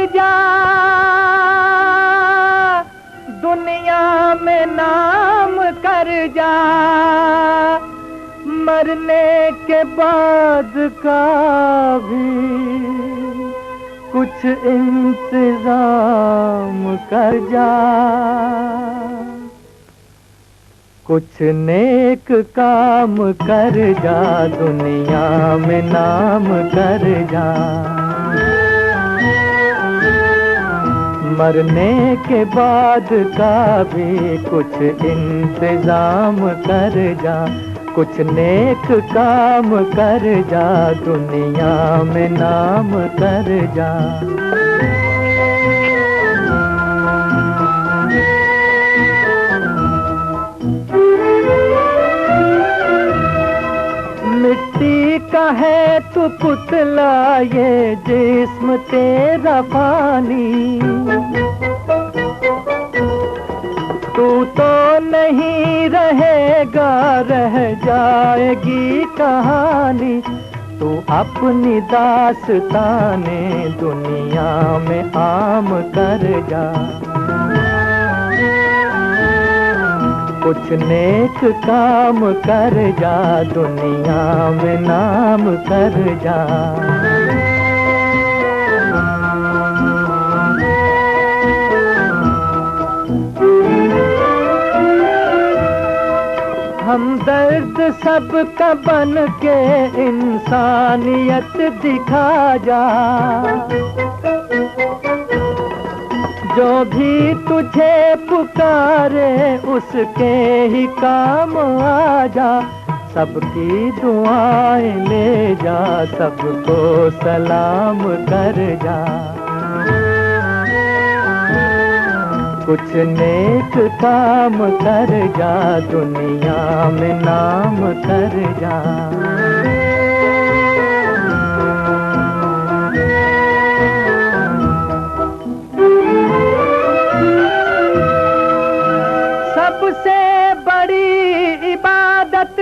जा, दुनिया में नाम कर जा, मरने के बाद का भी कुछ इंतजाम कर जा, कुछ नेक काम कर जा, दुनिया में नाम कर जा, मरने के बाद का भी कुछ इंतजाम कर जा, कुछ नेक काम कर जा, दुनिया में नाम कर जा। मिट्टी का है तू पुतला, ये जिस्म तेरा फानी, तू तो नहीं रहेगा, रह जाएगी कहानी, तू अपनी दास्ताने दुनिया में आम कर जा, कुछ नेक काम कर जा, दुनिया में नाम कर जा। हमदर्द सबका बन के इंसानियत दिखा जा, जो भी तुझे पुकारे उसके ही काम आ जा, सबकी दुआएं ले जा, सबको सलाम कर जा, कुछ नेक काम कर जा, दुनिया में नाम कर जा। सबसे बड़ी इबादत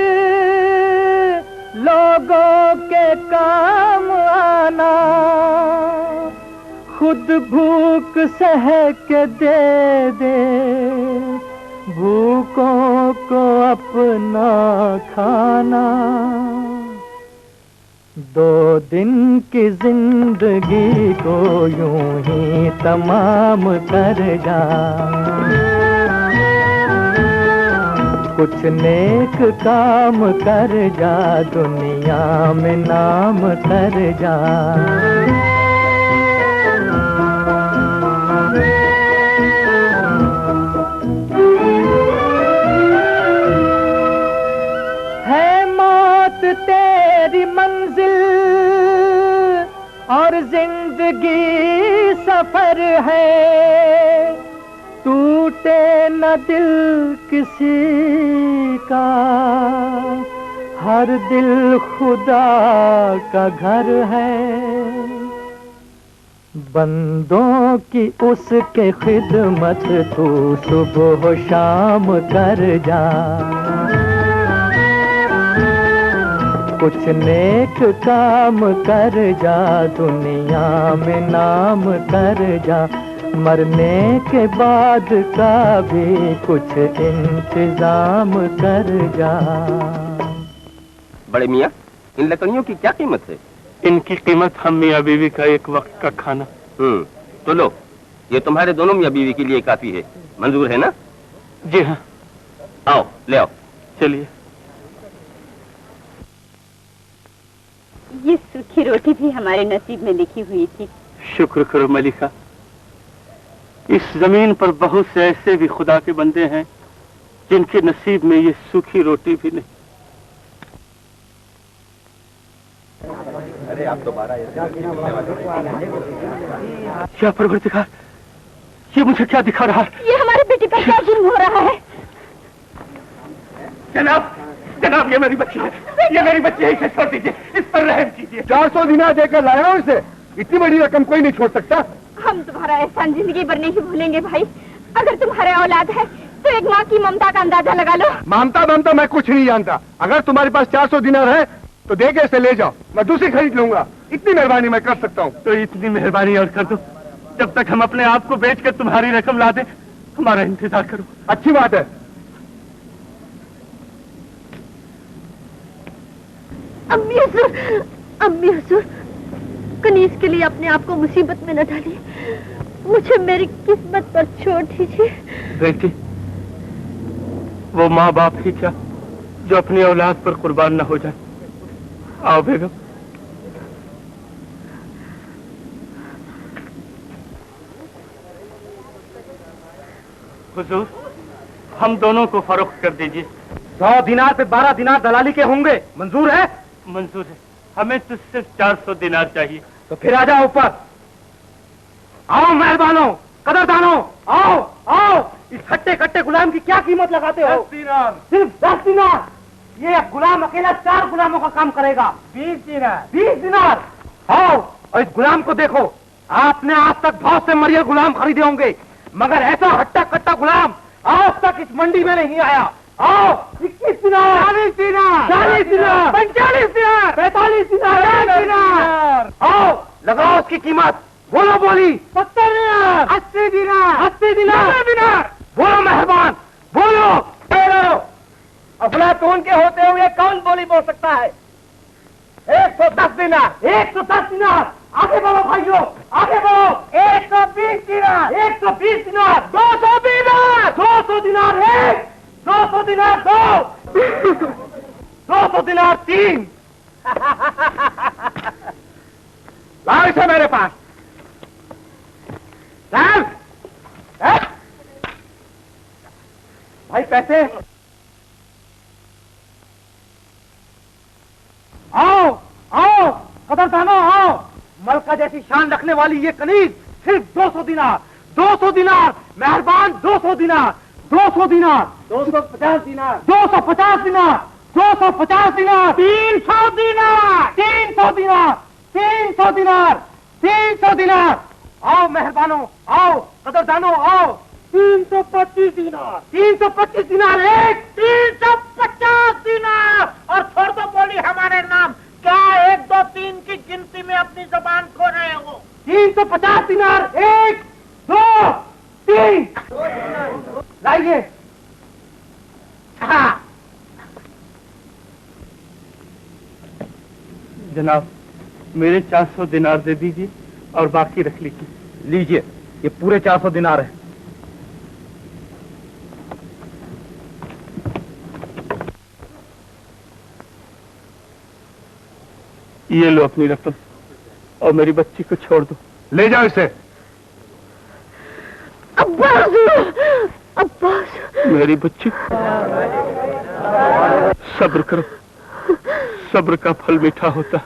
लोगों के काम आना, खुद भूख सह के दे दे भूखों को अपना खाना, 2 दिन की जिंदगी को यूं ही तमाम कर जा, कुछ नेक काम कर जा, दुनिया में नाम कर जा। तेरी मंजिल और जिंदगी सफर है, टूटे न दिल किसी का, हर दिल खुदा का घर है, बंदों की उसके खिदमत तू सुबह शाम कर जा, कुछ नेक काम कर जा, दुनिया में नाम कर जा, मरने के बाद का भी कुछ इंतजाम कर जा। बड़े मियाँ, इन लकड़ियों की क्या कीमत है? इनकी कीमत हम मियाँ बीवी का एक वक्त का खाना। तो लो, ये तुम्हारे दोनों मियाँ बीवी के लिए काफी है, मंजूर है ना? जी हाँ। आओ, ले आओ। चलिए। ये सूखी रोटी भी हमारे नसीब में लिखी हुई थी। शुक्र करो मलिका, इस जमीन पर बहुत से ऐसे भी खुदा के बंदे हैं जिनके नसीब में ये सूखी रोटी भी नहीं। अरे आप दोबारा क्या परवरदिगार, ये मुझे क्या दिखा रहा है? ये हमारे बेटे पर क्या जुल्म हो रहा है? जनाब, जनाब, ये मेरी बच्ची है, ये मेरी बच्ची है, इसे छोड़ दीजिए, इस पर रहम कीजिए। 400 दिनार देकर लाया हूँ इसे, इतनी बड़ी रकम कोई नहीं छोड़ सकता। हम तुम्हारा एहसान जिंदगी भर नहीं भूलेंगे भाई। अगर तुम्हारे औलाद है तो एक माँ की ममता का अंदाजा लगा लो। ममता मैं कुछ नहीं जानता। अगर तुम्हारे पास 400 दिनार है तो दे के इसे ले जाओ, मैं दूसरी खरीद लूंगा। इतनी मेहरबानी मैं कर सकता हूँ। तो इतनी मेहरबानी और कर दो। जब तक हम अपने आप को बेचकर तुम्हारी रकम ला दें, हमारा इंतजार करो। अच्छी बात है। अम्मी हजूर, अम्मी हजूर, कनीज के लिए अपने आप को मुसीबत में न डालिए, मुझे मेरी किस्मत पर छोड़ दीजिए। बेटी, वो माँ बाप ही क्या जो अपनी औलाद पर कुर्बान न हो जाए। आओ बेगम। हुजूर, हम दोनों को फरोख्त कर दीजिए। 100 दिनार पे 12 दिनार दलाली के होंगे, मंजूर है? मंजूर है। हमें तो सिर्फ 400 दिनार चाहिए। तो फिर आ जाओ ऊपर। आओ मेहरबानों, कदरदानों, आओ आओ। इस हट्टे कट्टे गुलाम की क्या कीमत लगाते हो? 10 दिनार। सिर्फ 10 दिनार? ये गुलाम अकेला 4 गुलामों का काम करेगा। 20 दिनार। 20 दिनार। आओ और इस गुलाम को देखो। आपने आज तक बहुत से मरियल गुलाम खरीदे होंगे, मगर ऐसा हट्टा कट्टा गुलाम आज तक इस मंडी में नहीं आया। आओ। 21 दिनार। 40 दिनार। 40 दिनार। 45 दिनार। 45 दिनार। 1 दिनार। आओ लगाओ उसकी कीमत। बोलो बोली। 70 दिनार। 80 दिनार। 80 दिनार। 90 दिनार। बोलो मेहरबान, बोलो। अफलातून के होते हुए कौन बोली बोल सकता है? 110 दिनार। 110 दिनार। आगे बढ़ो भाइयों, आगे बढ़ो। 120 दिनार। 120 दिनार। 200 दिनार। 200 दिनार 1, 200 दिनार 2, 200 दिनार 3। लाओ इसे मेरे पास। चल। भाई पैसे। आओ आओ कदरदानो, आओ। मलका जैसी शान रखने वाली ये कनीज सिर्फ 200 दिनार। 200 दिनार मेहरबान। 200 दिनार। 200 दिनार। 250 दिनार। 250 दिनार। 250 दिनार। 300 दिनार। 300 दिनार। 300 दिनार। 300 दिनार। आओ मेहरबानों, आओ कदरदानो, आओ। 325 दिनार। 325 दिनार 1, 350 दिनार। और छोड़ दो बोली हमारे नाम। क्या 1, 2, 3 की गिनती में अपनी जबान खो रहे हो? 350 दिनार 1, 2, 3। लाइए। हाँ। जनाब, मेरे 400 दिनार दे दीजिए और बाकी रख लीजिए। लीजिए, ये पूरे 400 दिनार है। ये लो अपनी रकम और मेरी बच्ची को छोड़ दो। ले जाओ इसे। अब्बास, अब्बास। मेरी बच्ची, सब्र करो, सब्र का फल मीठा होता है।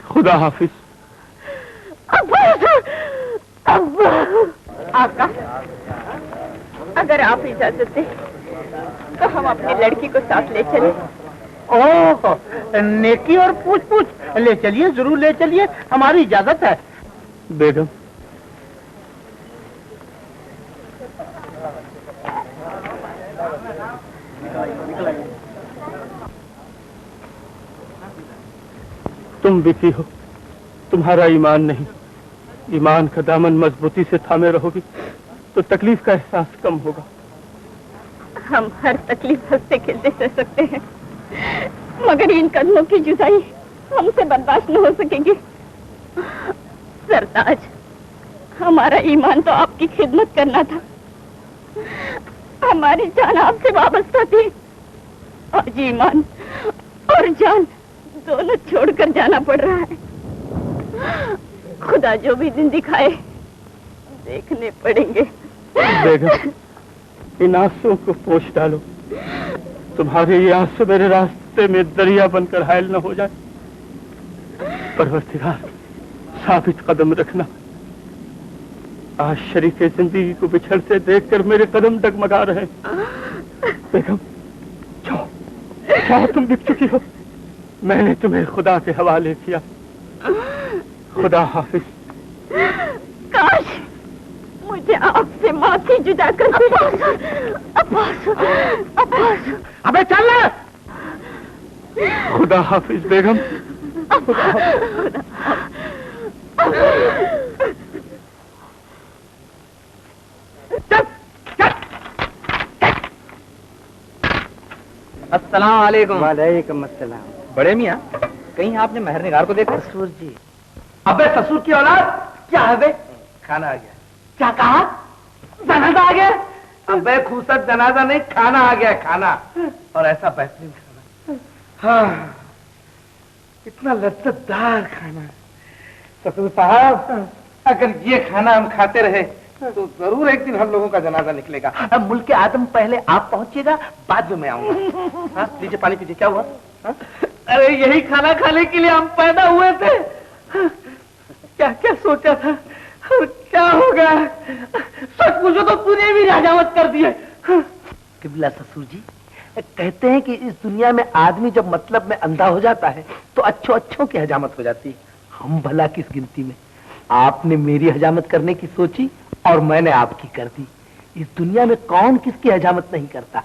खुदा हाफिज। अब्बास, अब्बास। आका, अगर आप इजाजत दें तो हम अपनी लड़की को साथ ले चलें। ओह, नेकी और पूछ पूछ। ले चलिए, जरूर ले चलिए, हमारी इजाजत है। बेगम, तुम बिकी हो, तुम्हारा ईमान नहीं। ईमान का दामन मजबूती से थामे रहोगी तो तकलीफ का एहसास कम होगा। हम हर तकलीफ हंसते खेलते सह सकते हैं, मगर इन कदमों की जुदाई हमसे बर्दाश्त न हो सकेगी। सरताज, हमारा ईमान तो आपकी खिदमत करना था, हमारी जान आपसे वाबस्ता थी। आज ईमान और जान दोनों छोड़कर जाना पड़ रहा है। खुदा जो भी दिन दिखाए देखने पड़ेंगे। बेगम, इन आंसुओं को पोंछ डालो। तुम्हारे ये आंसू मेरे रास्ते में दरिया बनकर हायल न हो जाए। परवरदिगार, साबित कदम रखना। आज शरीके जिंदगी को बिछड़ते देखकर मेरे कदम डगमगा रहे। बेगम, जाओ जाओ, तुम बिक चुकी हो। मैंने तुम्हें खुदा के हवाले किया। खुदा हाफिज। काश मुझे आपसे माफी जुदा कर दे। अब्बास, अब्बास। अबे चल ले। खुदा हाफिज बेगम। खुदा हाफिज। अस्सलाम वालेकुम। वालेकुम अस्सलाम। बड़े मियाँ, कहीं आपने मेहरनिगार को देखा? ससुर जी। अबे ससुर की औलाद, क्या है बे? खाना आ गया। क्या कहा? जनाजा आ गया? अबे खूसट जनाजा नहीं, खाना आ गया, खाना। और ऐसा बेहतरीन खाना। हाँ, इतना लज्जतदार खाना। ससुर साहब, अगर ये खाना हम खाते रहे तो जरूर एक दिन हम लोगों का जनाजा निकलेगा। अब मुल्क आदम पहले आप पहुंचिएगा, बाद में मैं आऊंगा। हाँ, लीजिए पानी पीजिए। क्या हुआ? हाँ? अरे यही खाना खाने के लिए हम पैदा हुए थे। हाँ, क्या क्या सोचा था और क्या हो गया? सच पूछो तो तूने भी हजामत कर दी है। हाँ। किबला ससुर जी, कहते हैं कि इस दुनिया में आदमी जब मतलब में अंधा हो जाता है तो अच्छों की हजामत हो जाती है। हम भला किस गिनती में? आपने मेरी हजामत करने की सोची और मैंने आपकी कर दी। इस दुनिया में कौन किसकी हजामत नहीं करता?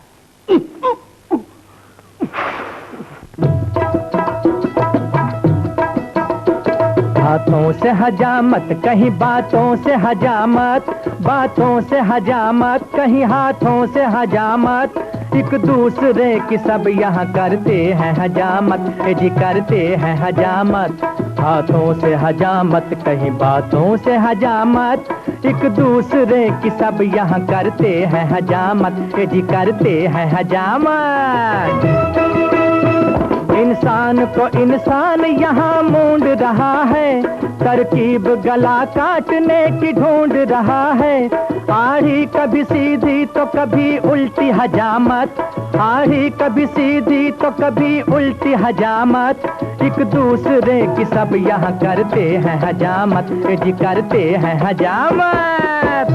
हाथों से हजामत, कहीं बातों से हजामत, बातों से हजामत, कहीं हाथों से हजामत, एक दूसरे की सब यहाँ करते हैं हजामत, जी करते हैं हजामत। हाथों से हजामत, कहीं बातों से हजामत, एक दूसरे की सब यहाँ करते हैं हजामत, जी करते हैं हजामत। इंसान को इंसान यहाँ मूंड रहा है, तरकीब गला काटने की ढूंढ रहा है। आड़ी कभी सीधी तो कभी उल्टी हजामत, आड़ी कभी सीधी तो कभी उल्टी हजामत, एक दूसरे की सब यहाँ करते हैं हजामत, जी करते हैं हजामत।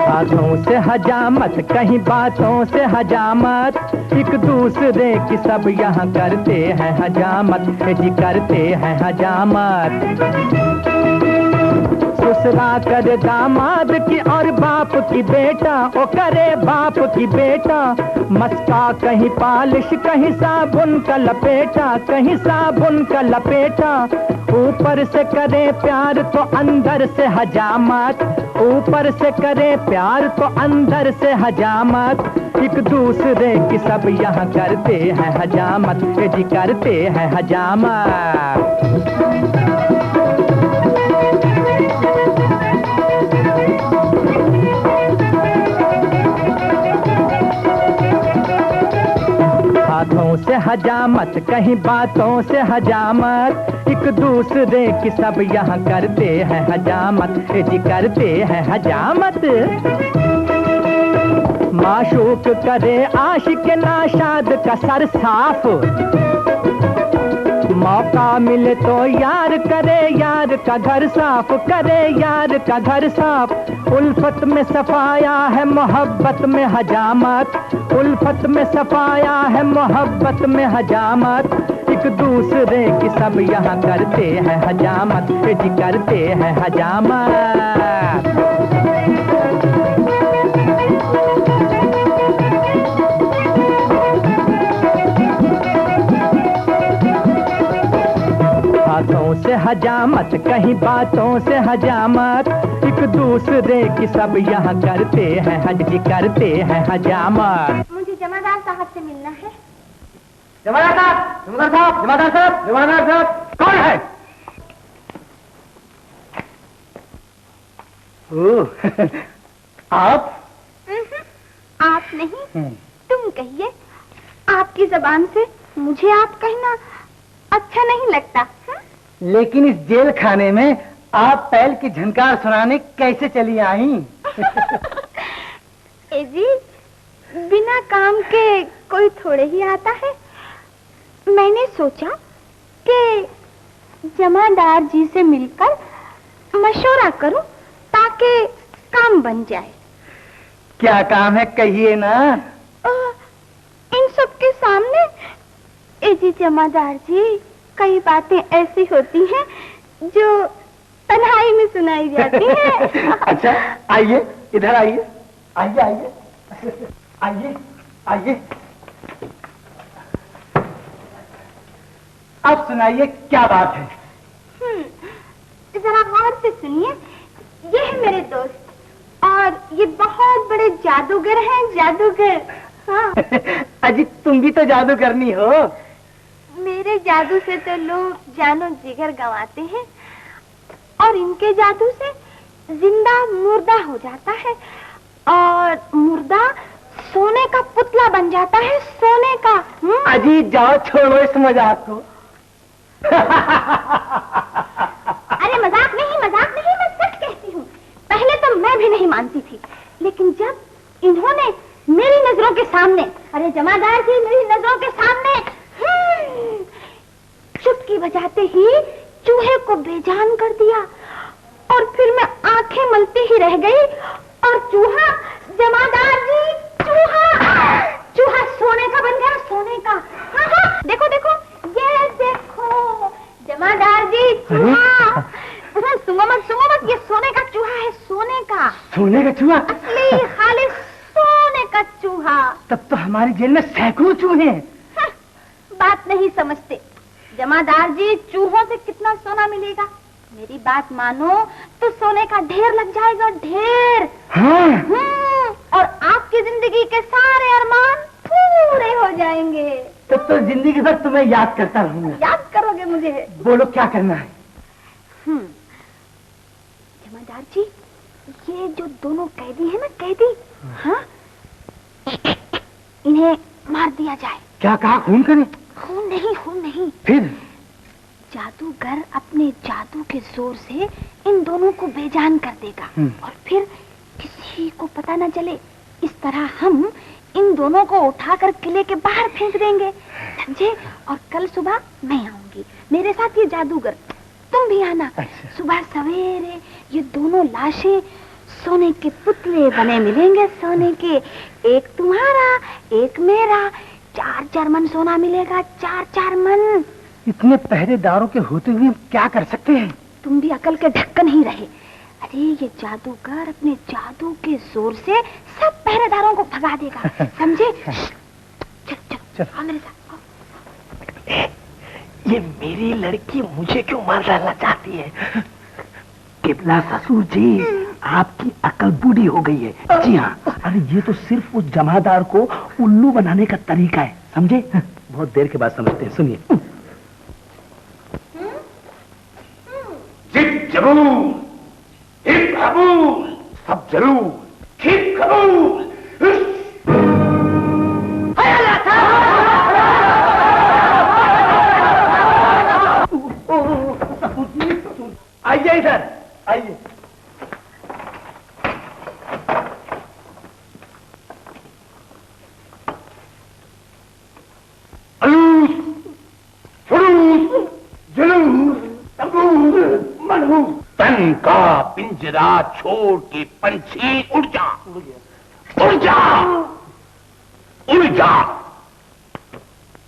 हाथों से हजामत, कहीं बातों से हजामत, एक दूसरे की सब यहाँ करते हैं हजामत, जी करते हैं हजामत। ससुरा करे दामाद की और बाप की बेटा, ओ करे बाप की बेटा, मस्का कहीं पालिश कहीं साबुन का लपेटा, कहीं साबुन का लपेटा। ऊपर से करे प्यार तो अंदर से हजामत, ऊपर से करे प्यार तो अंदर से हजामत, एक दूसरे की सब यहाँ करते हैं हजामत, जी करते हैं हजामत। हाथों से हजामत, कहीं बातों से हजामत, एक दूसरे की सब यहाँ करते हैं हजामत, जी करते हैं हजामत। माशूक करे आशिक नाशाद का सर साफ, मौका मिले तो यार करे यार का घर साफ, करे यार का घर साफ। उल्फत में सफाया है मोहब्बत में हजामत, उल्फत में सफाया है मोहब्बत में हजामत, एक दूसरे की सब यहाँ करते हैं हजामत, जी करते हैं हजामत। हाथों से हजामत, कहीं बातों से हजामत, एक दूसरे की सब यहाँ करते हैं जी करते हैं हजामत। मुझे जमादार साहब से मिलना है। जमादार साहब, जमादार साहब, जमादार साहब, जमादार साहब, कौन है? आप? आप नहीं, तुम कहिए। आपकी जबान से मुझे आप कहना अच्छा नहीं लगता। लेकिन इस जेल खाने में आप पैल की झनकार सुनाने कैसे चली आई? जी, बिना काम के कोई थोड़े ही आता है। मैंने सोचा कि जमादार जी से मिलकर मशवरा करूं ताकि काम बन जाए। क्या काम है कहिए ना। इन सब के सामने जी जमादार जी, कई बातें ऐसी होती हैं जो तन्हाई में सुनाई जाती हैं। अच्छा, आइए इधर आइए, आइए आइए आइए आइए। अब सुनाइए क्या बात है? जरा गौर से सुनिए, ये है मेरे दोस्त और ये बहुत बड़े जादूगर हैं, जादूगर। हाँ। अजी तुम भी तो जादू करनी हो। मेरे जादू से तो लोग जानो जिगर गंवाते हैं और इनके जादू से जिंदा मुर्दा हो जाता है और मुर्दा सोने का पुतला बन जाता है, सोने का। अजी जाओ, छोड़ो इस मजाक को। अरे मजाक नहीं, मैं सच कहती हूँ। पहले तो मैं भी नहीं मानती थी, लेकिन जब इन्होंने मेरी नजरों के सामने, अरे जमादार जी मेरी नजरों के सामने चुटकी बजाते ही चूहे को बेजान कर दिया और फिर मैं आंखें मलती ही रह गई और चूहा, जमादार जी चूहा सोने का बन गया, सोने का। हाँ हाँ, देखो देखो, ये देखो जमादार जी, चूहा। सुनो मत, ये सोने का चूहा है, सोने का। सोने का चूहा? असली खाली सोने का चूहा। तब तो हमारी जेल में सैकड़ों चूहे हैं। बात नहीं समझते जमादार जी, चूहों से कितना सोना मिलेगा? मेरी बात मानो तो सोने का ढेर लग जाएगा, ढेर। हाँ। और आपकी जिंदगी के सारे अरमान पूरे हो जाएंगे। तो जिंदगी भर तुम्हें याद करता रहूंगा। याद करोगे मुझे? बोलो क्या करना है? जमादार जी, ये जो दोनों कैदी है ना, कैदी, हाँ, इन्हें मार दिया जाए। क्या कहा? खून करें? खून नहीं। फिर जादूगर अपने जादू के जोर से इन दोनों को बेजान कर देगा और फिर किसी को पता न चले। इस तरह हम इन दोनों को उठाकर किले के बाहर फेंक देंगे, समझे? और कल सुबह मैं आऊंगी, मेरे साथ ये जादूगर, तुम भी आना। अच्छा। सुबह सवेरे ये दोनों लाशें सोने के पुतले बने मिलेंगे, सोने के। एक तुम्हारा, एक मेरा। 4 मन सोना मिलेगा, 4 मन। इतने पहरेदारों के होते हुए हम क्या कर सकते हैं? तुम भी अकल के ढक्कन ही रहे। अरे ये जादूगर अपने जादू के जोर से सब पहरेदारों को भगा देगा, समझे? चल आओ मेरे साथ। ये मेरी लड़की मुझे क्यों मार डालना चाहती है? किबला ससुर जी, आपकी अकल बूढ़ी हो गई है। जी हाँ, अरे ये तो सिर्फ उस जमादार को उल्लू बनाने का तरीका है, समझे? बहुत देर के बाद समझते हैं, सुनिए। जरूर, हिप कबूल, सब जरूर, हिप कबूल। आइए इधर, आइए। तन का पिंजरा छोड़ के पंछी उड़ जा, उड़ जा, उड़ जा,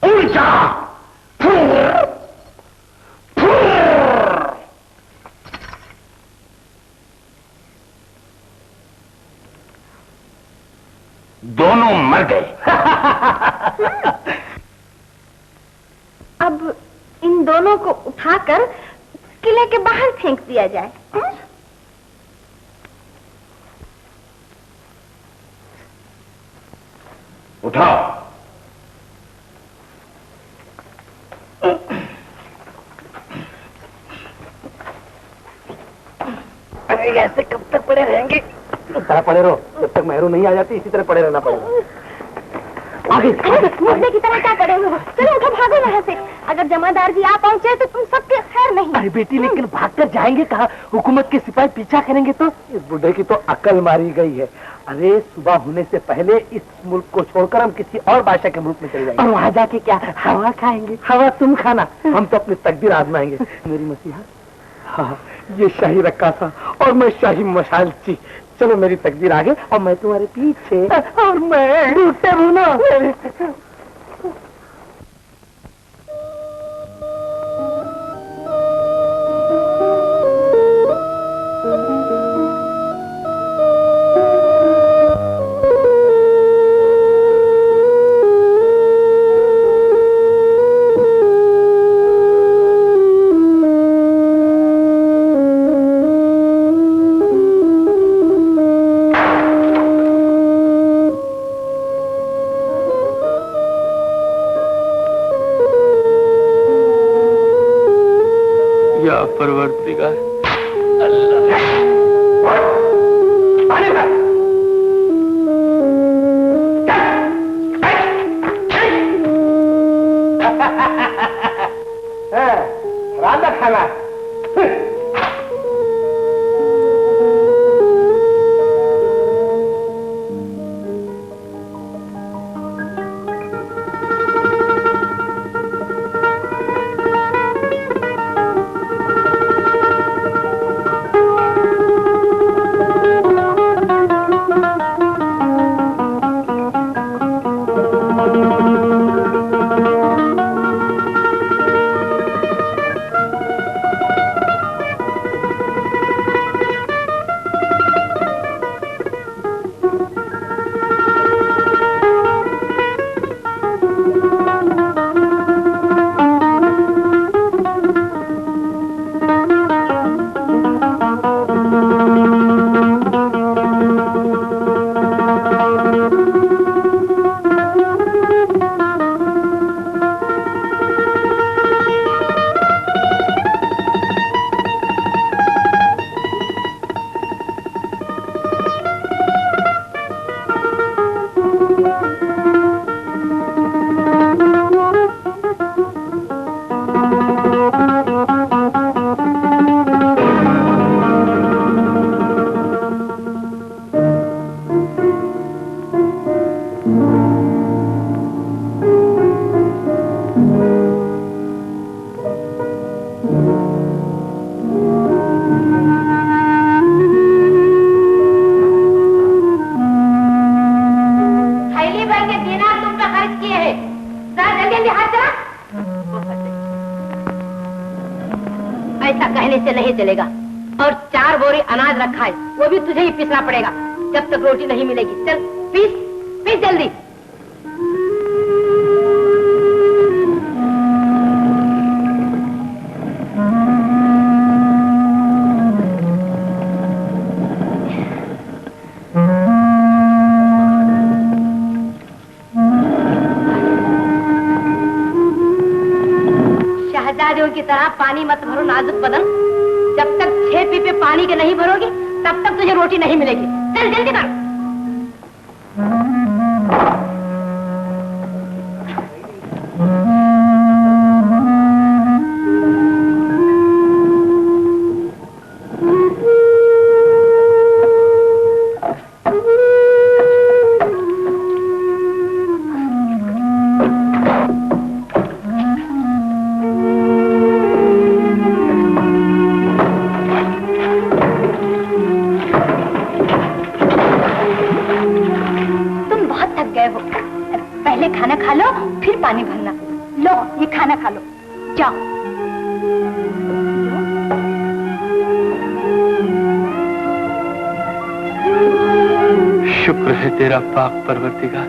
उड़ जा। दोनों मर गए। अब इन दोनों को उठाकर किले के बाहर फेंक दिया जाए। उठाओ। अरे ऐसे कब तक पड़े रहेंगे? पड़े रहो, जब तक मेहरू नहीं आ जाती इसी तरह पड़े रहना पड़ेगा। आगे मुर्दे की तरह क्या पड़े हुए हो? चलो उठो, भागो यहाँ से। अगर जमादार जी आ पहुँचे तो तुम सबके खैर नहीं। अरे बेटी, लेकिन भागकर जाएंगे कहाँ? हुकूमत के सिपाही पीछा करेंगे तो? इस बुढ़े की तो अकल मारी गई है। अरे सुबह होने से पहले इस मुल्क को छोड़कर हम किसी और बादशाह के मुल्क में चले जाएंगे। और वहाँ जाके क्या हवा खाएंगे? हवा तुम खाना, हम तो अपनी तकदीर आजमाएंगे। मेरी मसीहा, हाँ, ये शाही रक्कासा और मैं शाही मशालची। चलो मेरी तकदीर आगे और मैं तुम्हारे पीछे, और मैं डूबते हूँ ना। परवरदिगार। अल्लाह राधा खाना चलेगा और 4 बोरी अनाज रखा है, वो भी तुझे ही पीसना पड़ेगा जब तक रोटी नहीं मिलेगी। चल पीस पीस जल्दी। शहजादियों की तरह पानी मत भरो नाजुक बदन। जब तक 6 पीपे पानी के नहीं भरोगे तब तक तुझे रोटी नहीं मिलेगी। चल जल्दी कर। शुक्र है तेरा पाक परवरदिगार।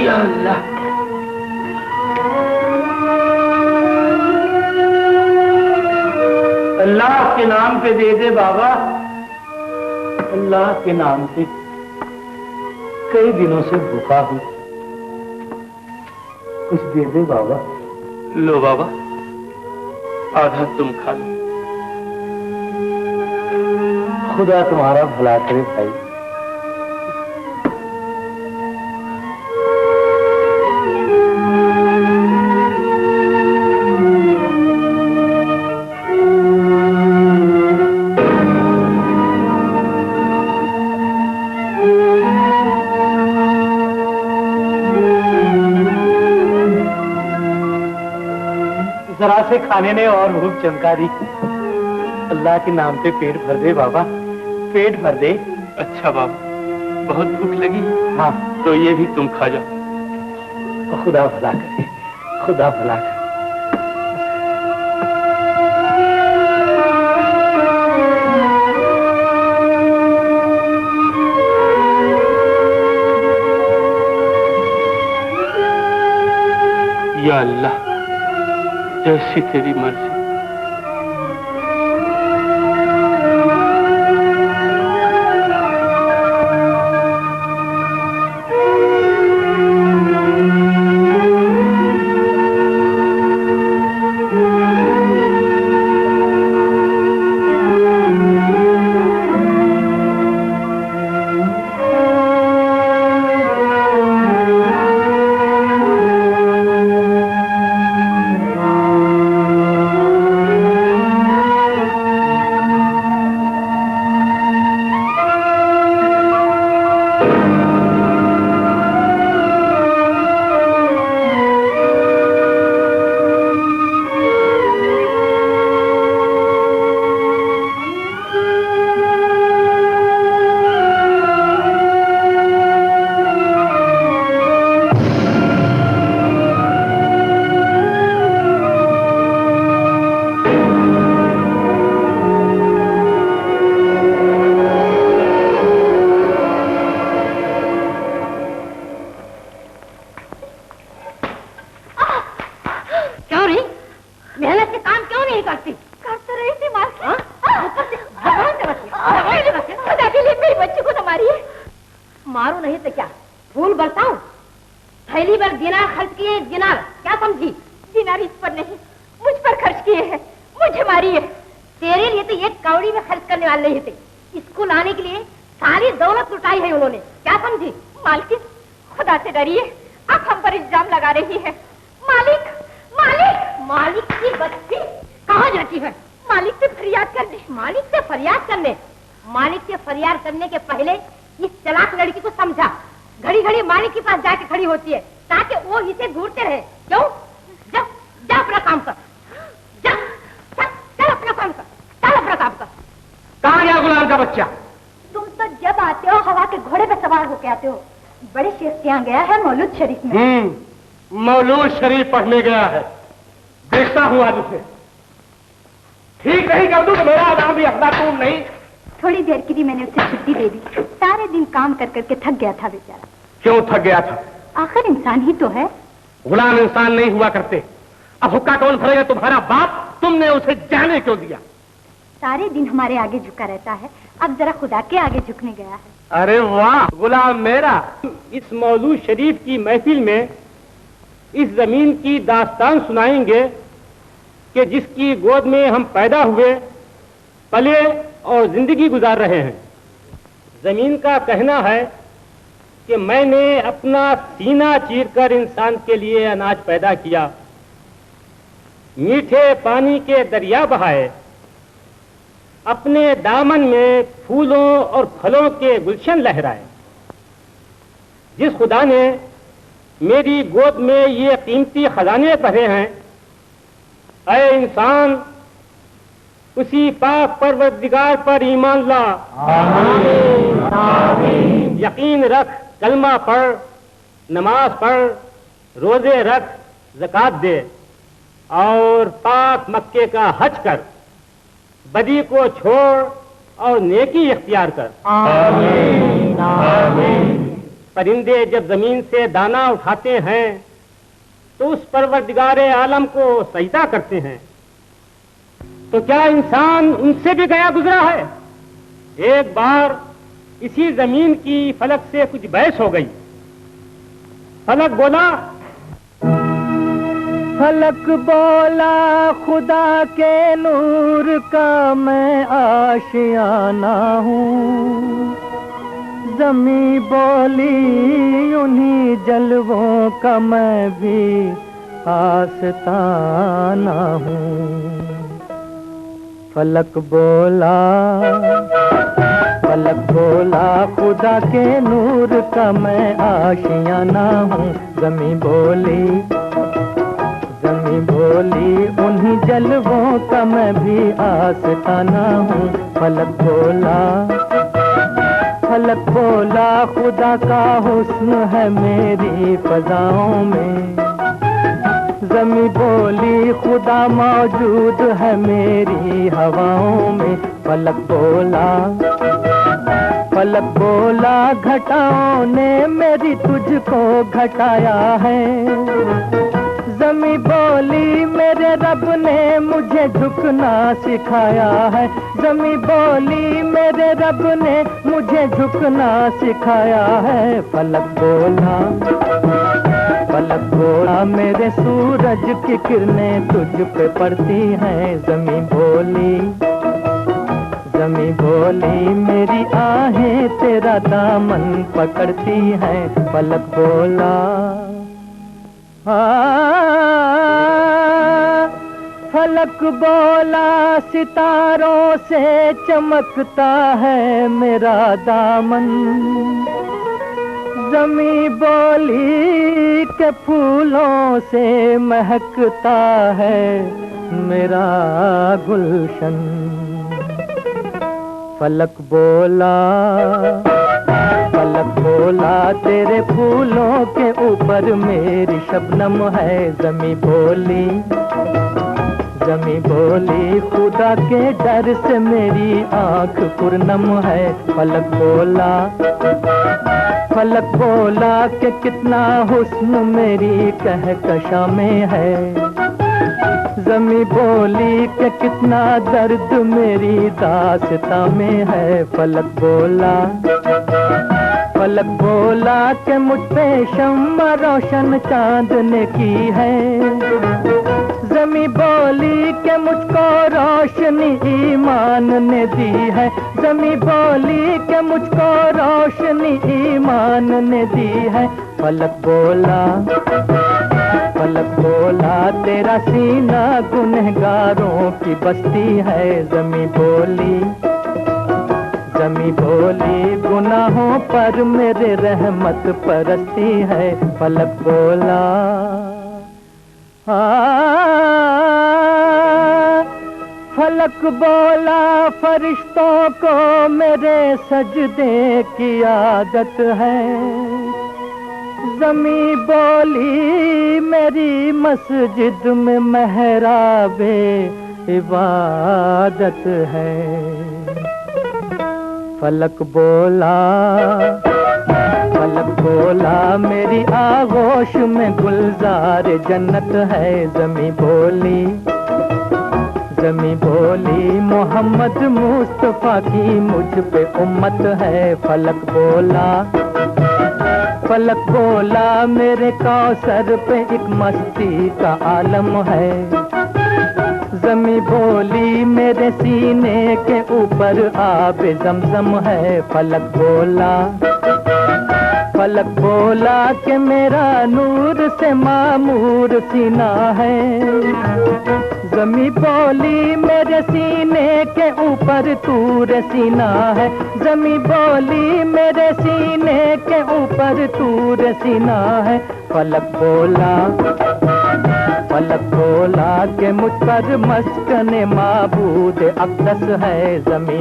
या अल्लाह, अल्लाह के नाम पे दे दे बाबा, अल्लाह के नाम पे। कई दिनों से भूखा हूं, कुछ दे दे बाबा। लो बाबा, आधा तुम खा लो। खुदा तुम्हारा भला करे भाई। जरा से खाने ने और भूख चमका दी। अल्लाह के नाम पे पेट भर दे बाबा, पेट भर दे। अच्छा बाबा, बहुत भूख लगी? हाँ, तो ये भी तुम खा जाओ। खुदा भला करे, खुदा भला करे। या अल्लाह, जैसी तेरी मर्जी। नहीं करती। कर तो रही थी मालकिन। खुदा के लिए मेरी बच्ची को न मारिए। मारू नहीं तो क्या, फूल बरसाऊं? थैली भर दिनार खर्च किए, दिनार क्या समझी? दिनार इस पर नहीं, मुझ पर खर्च किए हैं। मुझे मारिए। तेरे लिए तो एक कौड़ी में खर्च करने वाले नहीं थे। स्कूल आने के लिए सारी दौलत लुटाई है उन्होंने, क्या समझी? मालकिन खुदा से डरिए, आप हम पर इल्जाम लगा रही है। मालिक मालिक मालिक की बच्ची कहाँ जाती है? मालिक से फरियाद करने। मालिक से फरियाद करने? मालिक से फरियाद करने के पहले इस चालाक लड़की को समझा। घड़ी घड़ी मालिक के पास जाके खड़ी होती है ताकि वो इसे घूरते रहे। क्यों? जा जा अपना काम कर, जा चल अपना काम कर, चल अपना काम कर। कहाँ गया गुलाम का बच्चा? तुम तो जब आते हो हवा के घोड़े पे सवार होके आते हो। बड़े शेख के यहाँ गया है मौलूद शरीफ में। मौलूद शरीफ पढ़ने गया है, देखता हूँ आज उसे। ठीक नहीं कर दूं तो मेरा नाम भी अखबातून नहीं। थोड़ी देर के लिए मैंने उसे छुट्टी दे दी। सारे दिन काम कर करके थक गया था बेचारा। क्यों थक गया था? आखिर इंसान ही तो है। गुलाम इंसान नहीं हुआ करते। अब हुक्का कौन भरेगा? तुम्हारा बाप। तुमने उसे जाने क्यों दिया? सारे दिन हमारे आगे झुका रहता है, अब जरा खुदा के आगे झुकने गया है। अरे वाह गुलाम मेरा। इस मौलूद शरीफ की महफिल में इस जमीन की दास्तान सुनाएंगे कि जिसकी गोद में हम पैदा हुए, पले और जिंदगी गुजार रहे हैं। जमीन का कहना है कि मैंने अपना सीना चीरकर इंसान के लिए अनाज पैदा किया, मीठे पानी के दरिया बहाए, अपने दामन में फूलों और फलों के गुलशन लहराए। जिस खुदा ने मेरी गोद में ये कीमती खजाने भरे हैं, ऐ इंसान उसी पाक परवरदिगार पर ईमान ला। आमीन, आमीन। यकीन रख, कलमा पढ़, नमाज पढ़, रोजे रख, ज़कात दे और पाक मक्के का हज कर, बदी को छोड़ और नेकी इख्तियार कर। आमीन, आमीन। परिंदे जब जमीन से दाना उठाते हैं तो उस परवरदिगारे आलम को सजदा करते हैं, तो क्या इंसान उनसे भी गया गुजरा है? एक बार इसी जमीन की फलक से कुछ बहस हो गई। फलक बोला, फलक बोला खुदा के नूर का मैं आशियाना हूँ, ज़मीं बोली उन्हीं जलवों का मैं भी आस्ताना हूँ। फलक बोला खुदा के नूर का मैं आशियाना हूँ, ज़मीं बोली उन्हीं जलवों का मैं भी आस्ताना हूँ। फलक बोला खुदा का हुस्न है मेरी फ़ज़ाओं में, ज़मीं बोली खुदा मौजूद है मेरी हवाओं में। फलक बोला घटाओं ने मेरी तुझको घटाया है, ज़मीं बोली मेरे रब ने मुझे झुकना सिखाया है, ज़मीं बोली मेरे रब ने मुझे झुकना सिखाया है। फलक बोला मेरे सूरज की किरणें तुझ पे पड़ती हैं, ज़मीं बोली मेरी आहें तेरा दामन पकड़ती हैं। फलक बोला सितारों से चमकता है मेरा दामन, ज़मीं बोली के फूलों से महकता है मेरा गुलशन। फलक बोला तेरे फूलों के ऊपर मेरी शबनम है, ज़मीं बोली खुदा के डर से मेरी आंख पुरनम है। फलक बोला कि कितना हुस्न मेरी कहकशां में है, जमी बोली कि कितना दर्द मेरी दास्तां में है। फलक बोला कि मुझ पे शम्मा रोशन चांद ने की है। जमी बोली कि मुझको रोशनी ईमान ने दी है। जमी बोली कि मुझको रोशनी ईमान ने दी है। फलक बोला तेरा सीना गुनहगारों की बस्ती है। जमी बोली गुनाहों पर मेरे रहमत परस्ती है। फलक बोला फरिश्तों को मेरे सजदे की आदत है। जमी बोली मेरी मस्जिद में मेहराबे इबादत है। फलक बोला मेरी आगोश में गुलजार जन्नत है। जमी बोली मोहम्मद मुस्तफा की मुझ पे उम्मत है। फलक बोला मेरे कौसर पे एक मस्ती का आलम है। जमी बोली मेरे सीने के ऊपर आब जमजम है। फलक बोला कि मेरा नूर से मामूर सीना है। जमी बोली मेरे सीने के ऊपर तूर सीना है। जमी बोली मेरे सीने के ऊपर तूर सीना है। फलक बोला कि मुझ पर मस्कने माबूद अक़दस है। जमी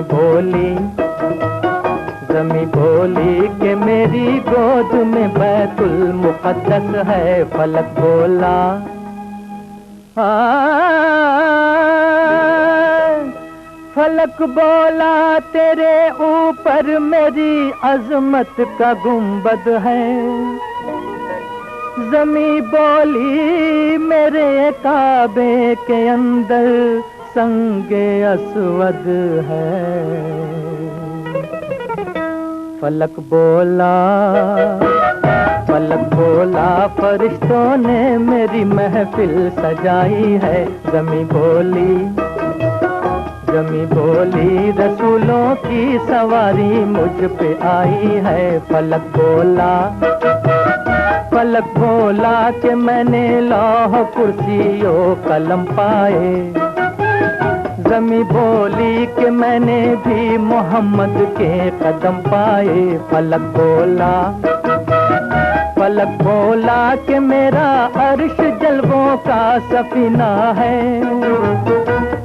बोली कि मेरी गोद में बैतुल मुक़द्दस है। फलक बोला तेरे ऊपर मेरी अज़मत का गुंबद है। जमी बोली मेरे काबे के अंदर संगे अस्वद है। फलक बोला फरिश्तों ने मेरी महफिल सजाई है। जमी बोली रसूलों की सवारी मुझ पे आई है। फलक बोला कि मैंने लौह कुर्सियों कलम पाए। जमी बोली कि मैंने भी मोहम्मद के कदम पाए। फलक बोला कि मेरा अर्श जलवों का सफीना है।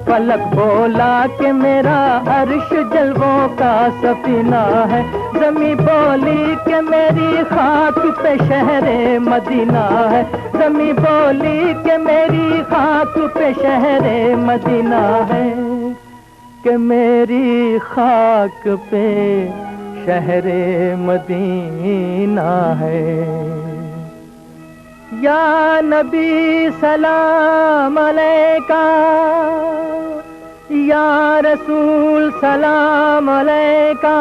फलक बोला कि मेरा अर्श जलवों का सफीना है। जमी बोली कि मेरी खाक पे शहरे मदीना है। जमी बोली कि मेरी खाक पे शहरे मदीना है। कि मेरी खाक पे शहरे मदीना है। या नबी सलाम अलैका, या रसूल सलाम अलैका,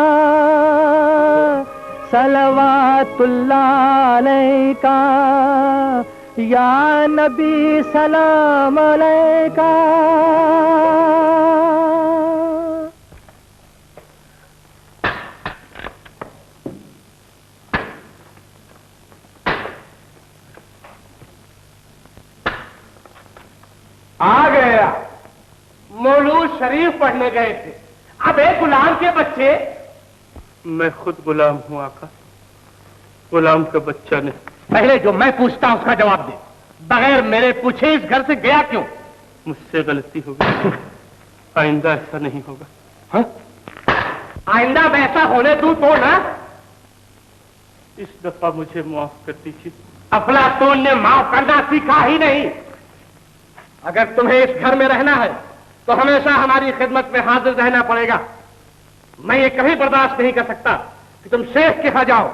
सलवातुल्लाह अलैका, या नबी सलाम अलैका। आ गया। मौलूद शरीफ पढ़ने गए थे। अब एक गुलाम के बच्चे। मैं खुद गुलाम हूँ आका, गुलाम का बच्चा नहीं। पहले जो मैं पूछता हूं उसका जवाब दे। बगैर मेरे पूछे इस घर से गया क्यों? मुझसे गलती हो गई, आइंदा ऐसा नहीं होगा। हाँ? आइंदा वैसा होने दूं तो ना। इस दफा मुझे माफ कर दीजिए। अफलातून ने माफ करना सीखा ही नहीं। अगर तुम्हें इस घर में रहना है तो हमेशा हमारी खिदमत में हाजिर रहना पड़ेगा। मैं ये कभी बर्दाश्त नहीं कर सकता कि तुम शेख के यहां जाओ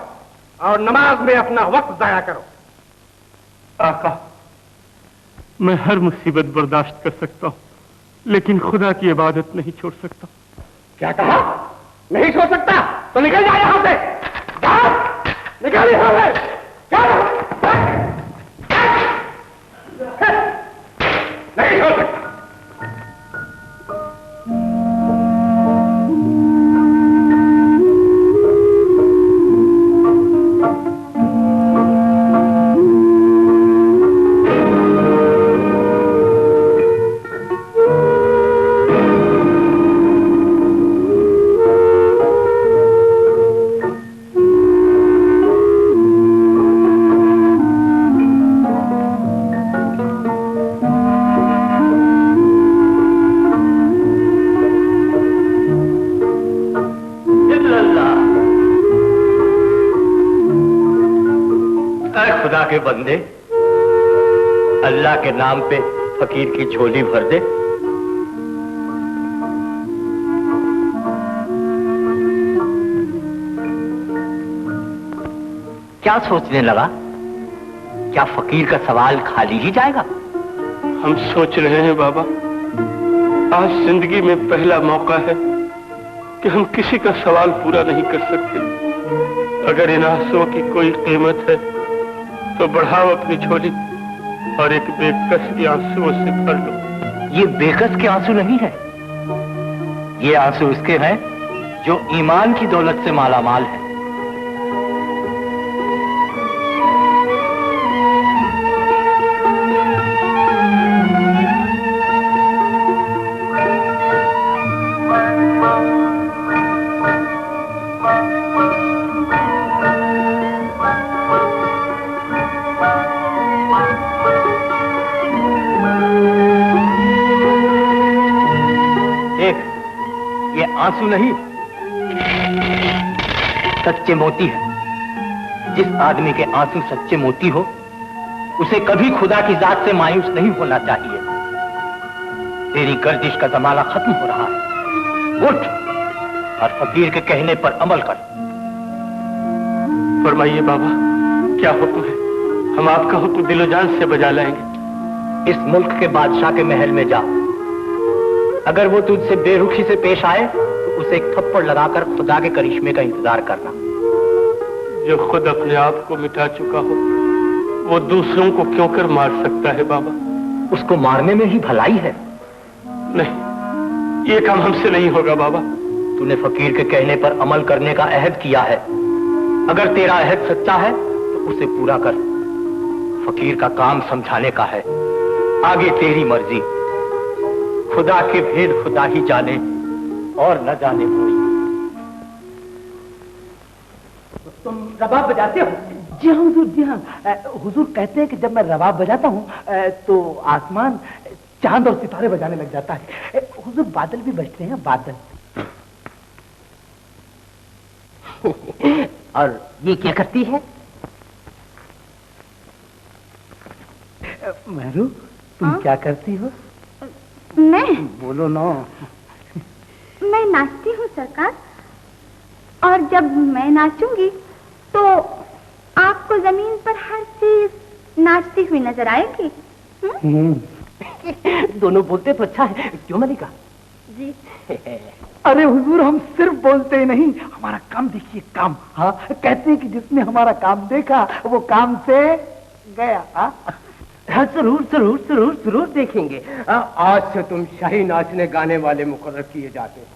और नमाज में अपना वक्त जाया करो। आका, मैं हर मुसीबत बर्दाश्त कर सकता हूँ, लेकिन खुदा की इबादत नहीं छोड़ सकता। क्या कहा? नहीं छोड़ सकता तो निकल जा यहाँ से। निकल यहाँ से। नहीं छोड़ सकता। के बंदे, अल्लाह के नाम पे फकीर की झोली भर दे। क्या सोचने लगा? क्या फकीर का सवाल खाली ही जाएगा? हम सोच रहे हैं बाबा, आज जिंदगी में पहला मौका है कि हम किसी का सवाल पूरा नहीं कर सकते। अगर इन आंसुओं की कोई कीमत है तो बढ़ाओ अपनी झोली और एक बेकस के आंसुओं से भर लो। ये बेकस के आंसू नहीं है, ये आंसू उसके हैं जो ईमान की दौलत से मालामाल है। आंसू नहीं, सच्चे मोती है। जिस आदमी के आंसू सच्चे मोती हो, उसे कभी खुदा की जात से मायूस नहीं होना चाहिए। तेरी गर्दिश का जमाना खत्म हो रहा है। उठ और फकीर के कहने पर अमल कर। फरमाइए बाबा, क्या हुक्म है? हम आपका हुक्म दिलो जान से बजा लाएंगे। इस मुल्क के बादशाह के महल में जा। अगर वो तुझसे बेरुखी से पेश आए तो उसे एक थप्पड़ लगाकर खुदा के करिश्मे का इंतजार करना। जो खुद अपने आप को मिटा चुका हो, वो दूसरों को क्यों कर मार सकता है बाबा? उसको मारने में ही भलाई है। नहीं, ये काम हमसे नहीं होगा बाबा। तूने फकीर के कहने पर अमल करने का अहद किया है। अगर तेरा अहद सच्चा है तो उसे पूरा कर। फकीर का काम समझाने का है, आगे तेरी मर्जी। खुदा के भेद खुदा ही जाने और न जाने कोई। तुम रबाब बजाते हो? जी हाँ हुजूर, जी हाँ। हुजूर कहते हैं कि जब मैं रबाब बजाता हूँ तो आसमान चांद और सितारे बजाने लग जाता है। हुजूर बादल भी बजते हैं, बादल। और ये क्या करती है? महरू, तुम क्या करती हो? मैं? बोलो ना। मैं नाचती हूँ सरकार, और जब मैं नाचूंगी तो आपको जमीन पर हर चीज नाचती हुई नजर आएगी। दोनों बोलते तो अच्छा है, क्यों मलिका? जी। अरे हुजूर, हम सिर्फ बोलते ही नहीं, हमारा काम देखिए, काम। हाँ, कहते हैं कि जिसने हमारा काम देखा वो काम से गया। हाँ, जरूर जरूर जरूर जरूर देखेंगे। आज से तुम शाही नाचने गाने वाले मुकर्रर किए जाते हो।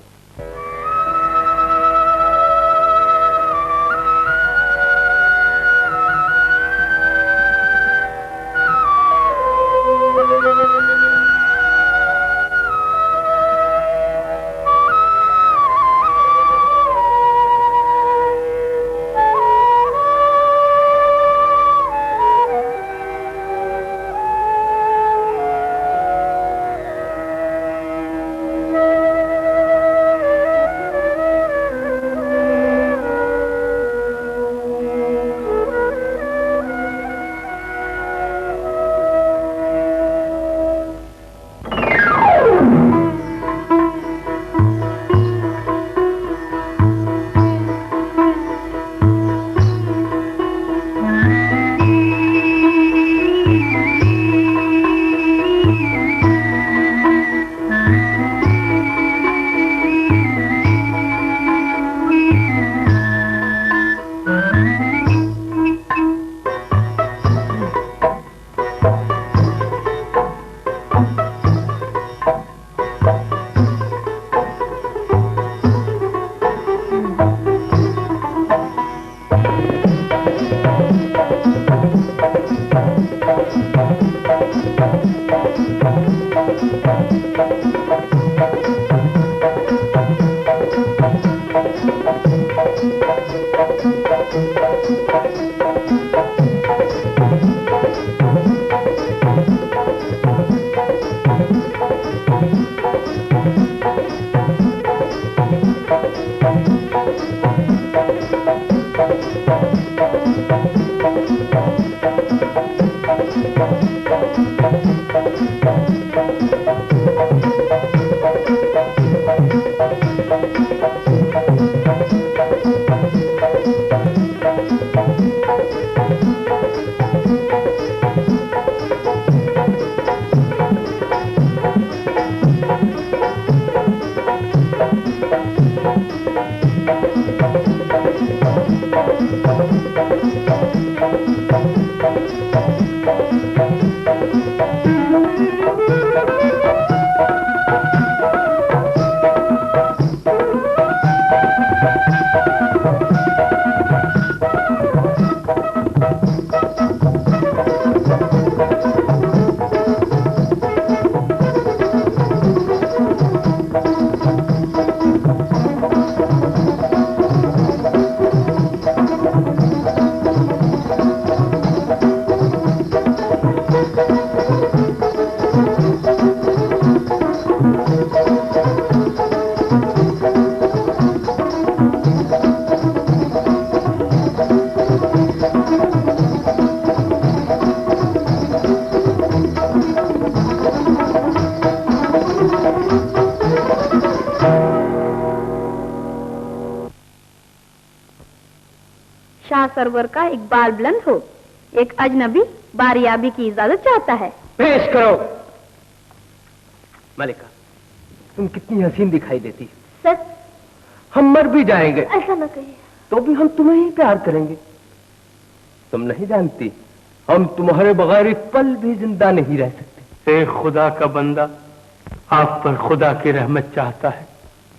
सरवर का इकबाल बुलंद हो, एक अजनबी बारियाबी की इजाजत चाहता है। पेश करो। मलिका, तुम कितनी हसीन दिखाई देती। सच? हम मर भी जाएंगे, ऐसा न कहिए। तो भी हम तुम्हें ही प्यार करेंगे। तुम नहीं जानती, हम तुम्हारे बगैर एक पल भी जिंदा नहीं रह सकते। एक खुदा का बंदा आप पर खुदा की रहमत चाहता है।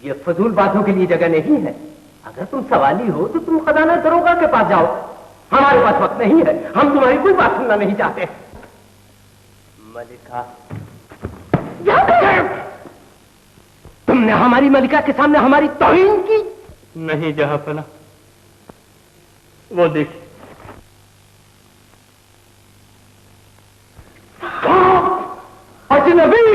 ये फजूल बातों के लिए जगह नहीं है। अगर तुम सवाली हो तो तुम खजाना दरोगा के पास जाओ। हमारे पास वक्त नहीं है, हम तुम्हारी कोई बात सुनना नहीं चाहते। मलिका, तुमने हमारी मलिका के सामने हमारी तौहीन की। नहीं जहांपना, वो देखिए। अजनबी,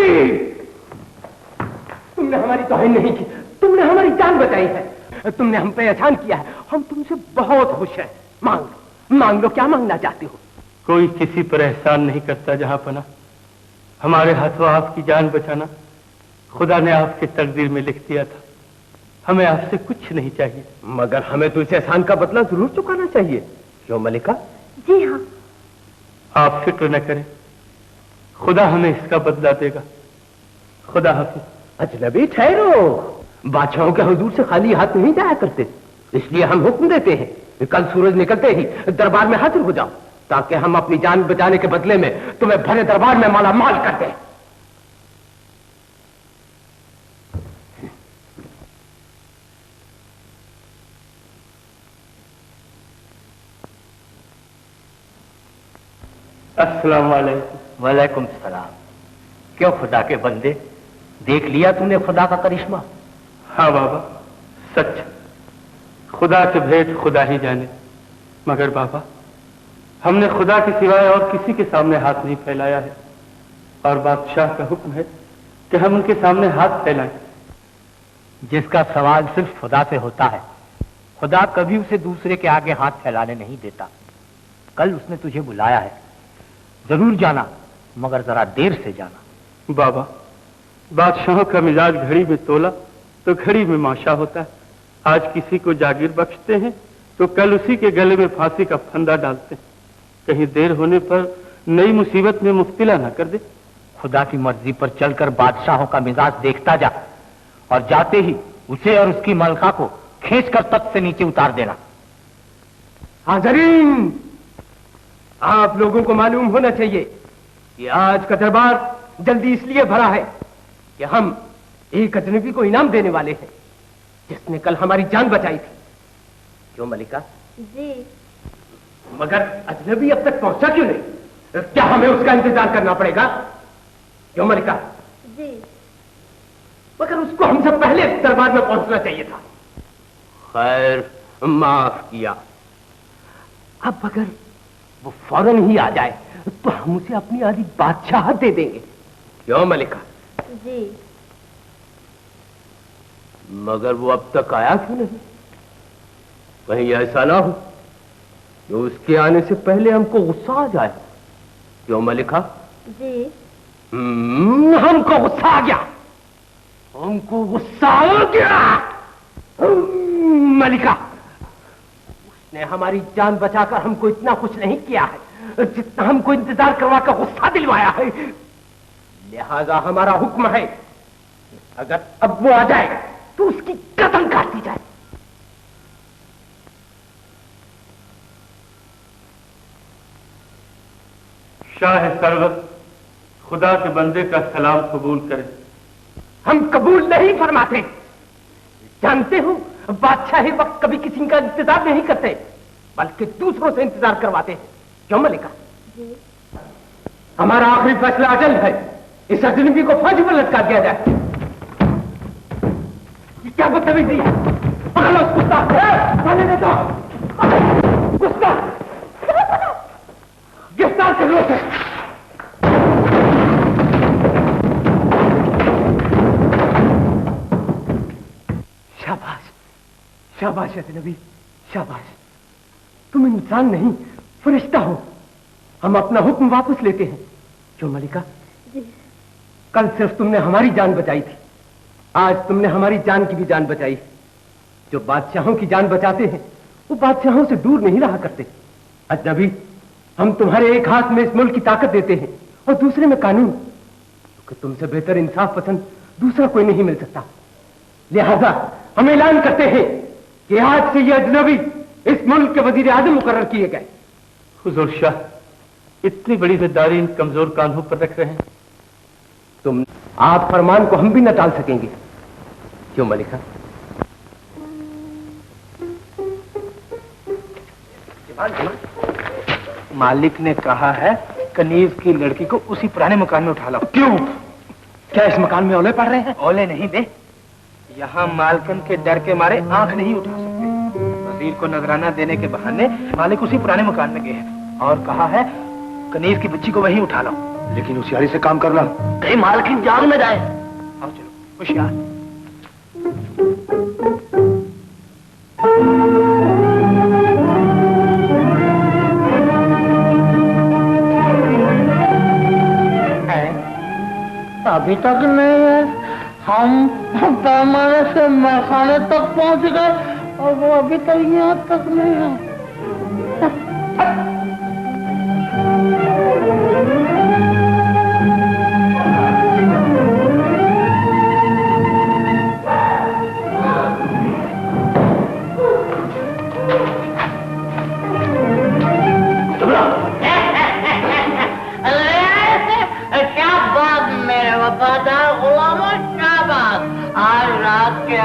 तुमने हमारी तौहीन नहीं की, तुमने हमारी जान बचाई है, तुमने हम पे एहसान किया है। हम तुमसे बहुत खुश हैं। मांग लो, क्या मांगना चाहते हो? कोई किसी पर एहसान नहीं करता जहांपना। हमारे हाथों आपकी जान बचाना खुदा ने आपके तकदीर में लिख दिया था। हमें आपसे कुछ नहीं चाहिए। मगर हमें तो इस एहसान का बदला जरूर चुकाना चाहिए। क्यों मलिका? जी हाँ। आप फिक्र न करें, खुदा हमें इसका बदला देगा। खुदा हाफिज। अजनबी ठहरो, बादशाहों के हुजूर से खाली हाथ नहीं जाया करते, इसलिए हम हुक्म देते हैं कल सूरज निकलते ही दरबार में हाजिर हो जाओ, ताकि हम अपनी जान बचाने के बदले में तुम्हें भरे दरबार में माला माल कर दें। अस्सलाम वालेकुम। वालेकुम सलाम। क्यों खुदा के बंदे, देख लिया तूने खुदा का करिश्मा? हाँ बाबा, सच। खुदा के भेद खुदा ही जाने। मगर बाबा, हमने खुदा के सिवाय और किसी के सामने हाथ नहीं फैलाया है, और बादशाह का हुक्म है कि हम उनके सामने हाथ फैलाएं। जिसका सवाल सिर्फ खुदा से होता है, खुदा कभी उसे दूसरे के आगे हाथ फैलाने नहीं देता। कल उसने तुझे बुलाया है, जरूर जाना, मगर जरा देर से जाना। बाबा, बादशाहों का मिजाज घड़ी में तोला तो घड़ी में माशा होता है। आज किसी को जागीर बख्शते हैं तो कल उसी के गले में फांसी का फंदा डालते हैं। कहीं देर होने पर नई मुसीबत में मुब्तला ना कर दे। खुदा की मर्जी पर चलकर बादशाहों का मिजाज देखता जा, और जाते ही उसे और उसकी मलका को खींचकर तख्त से नीचे उतार देना। हाज़रीन, आप लोगों को मालूम होना चाहिए कि आज का दरबार जल्दी इसलिए भरा है कि हम एक अजनबी को इनाम देने वाले हैं, जिसने कल हमारी जान बचाई थी। क्यों मलिका? जी। मगर अजनबी अब तक पहुंचा क्यों नहीं? क्या हमें उसका इंतजार करना पड़ेगा? क्यों मलिका? जी। मगर उसको हमसे पहले दरबार में पहुंचना चाहिए था। खैर, माफ किया। अब अगर वो फौरन ही आ जाए तो हम उसे अपनी आधी बादशाहत दे देंगे। क्यों मलिका? जी। मगर वो अब तक आया क्यों नहीं? कहीं ऐसा ना हो कि उसके आने से पहले हमको गुस्सा आ जाए। क्यों मलिका? जी। हमको गुस्सा आ गया, हमको गुस्सा आ गया। मलिका, उसने हमारी जान बचाकर हमको इतना कुछ नहीं किया है जितना हमको इंतजार करवाकर गुस्सा दिलवाया है। लिहाजा हमारा हुक्म है, अगर अब वो आ जाए तो उसकी गर्दन काट दी जाए। शाह सरवत, खुदा के बंदे का सलाम कबूल करें। हम कबूल नहीं फरमाते। जानते हो, बादशाही वक्त कभी किसी का इंतजार नहीं करते, बल्कि दूसरों से इंतजार करवाते हैं। क्यों मलिका? हमारा आखिरी फैसला अटल है, इस अजनबी को फांसी पर लटका दिया जाए। ये क्या बदतमीजी है? पकड़ लो उस कुत्ता, जाने दे दो। कुत्ता गिरफ्तार कर लो उसे। शाबाश, शाबाश अजनबी, शाबाश। तुम इंसान नहीं, फरिश्ता हो। हम अपना हुक्म वापस लेते हैं। क्यों मलिका? कल सिर्फ तुमने हमारी जान बचाई थी, आज तुमने हमारी जान की भी जान बचाई। जो बादशाहों की जान बचाते हैं वो बादशाहों से दूर नहीं रहा करते। अजनबी, हम तुम्हारे एक हाथ में इस मुल्क की ताकत देते हैं और दूसरे में कानून, क्योंकि तुमसे बेहतर इंसाफ पसंद दूसरा कोई नहीं मिल सकता। लिहाजा हम ऐलान करते हैं कि आज से ये अजनबी इस मुल्क के वजीर आजम मुकर्रर किए गए। हुजूर शाह, इतनी बड़ी जिम्मेदारी इन कमजोर कांधों पर रख रहे हैं। तुम आप फरमान को हम भी न टाल सकेंगे। क्यों मलिका? मालिक ने कहा है कनीज की लड़की को उसी पुराने मकान में उठा लाओ। क्यों? क्या इस मकान में औले पड़ रहे हैं? औले नहीं बे, यहाँ मालकन के डर के मारे आंख नहीं उठा सकते। वजीर को नजराना देने के बहाने मालिक उसी पुराने मकान में गए हैं और कहा है कनीज की बच्ची को वहीं उठा लाओ। लेकिन होशियारी से काम करना, कहीं मालकिन जान में जाए। आओ चलो, होशियार। अभी तक नहीं है। हम पैमाने से मैखाने तक पहुंच गए और वो अभी तक यहाँ तक नहीं है।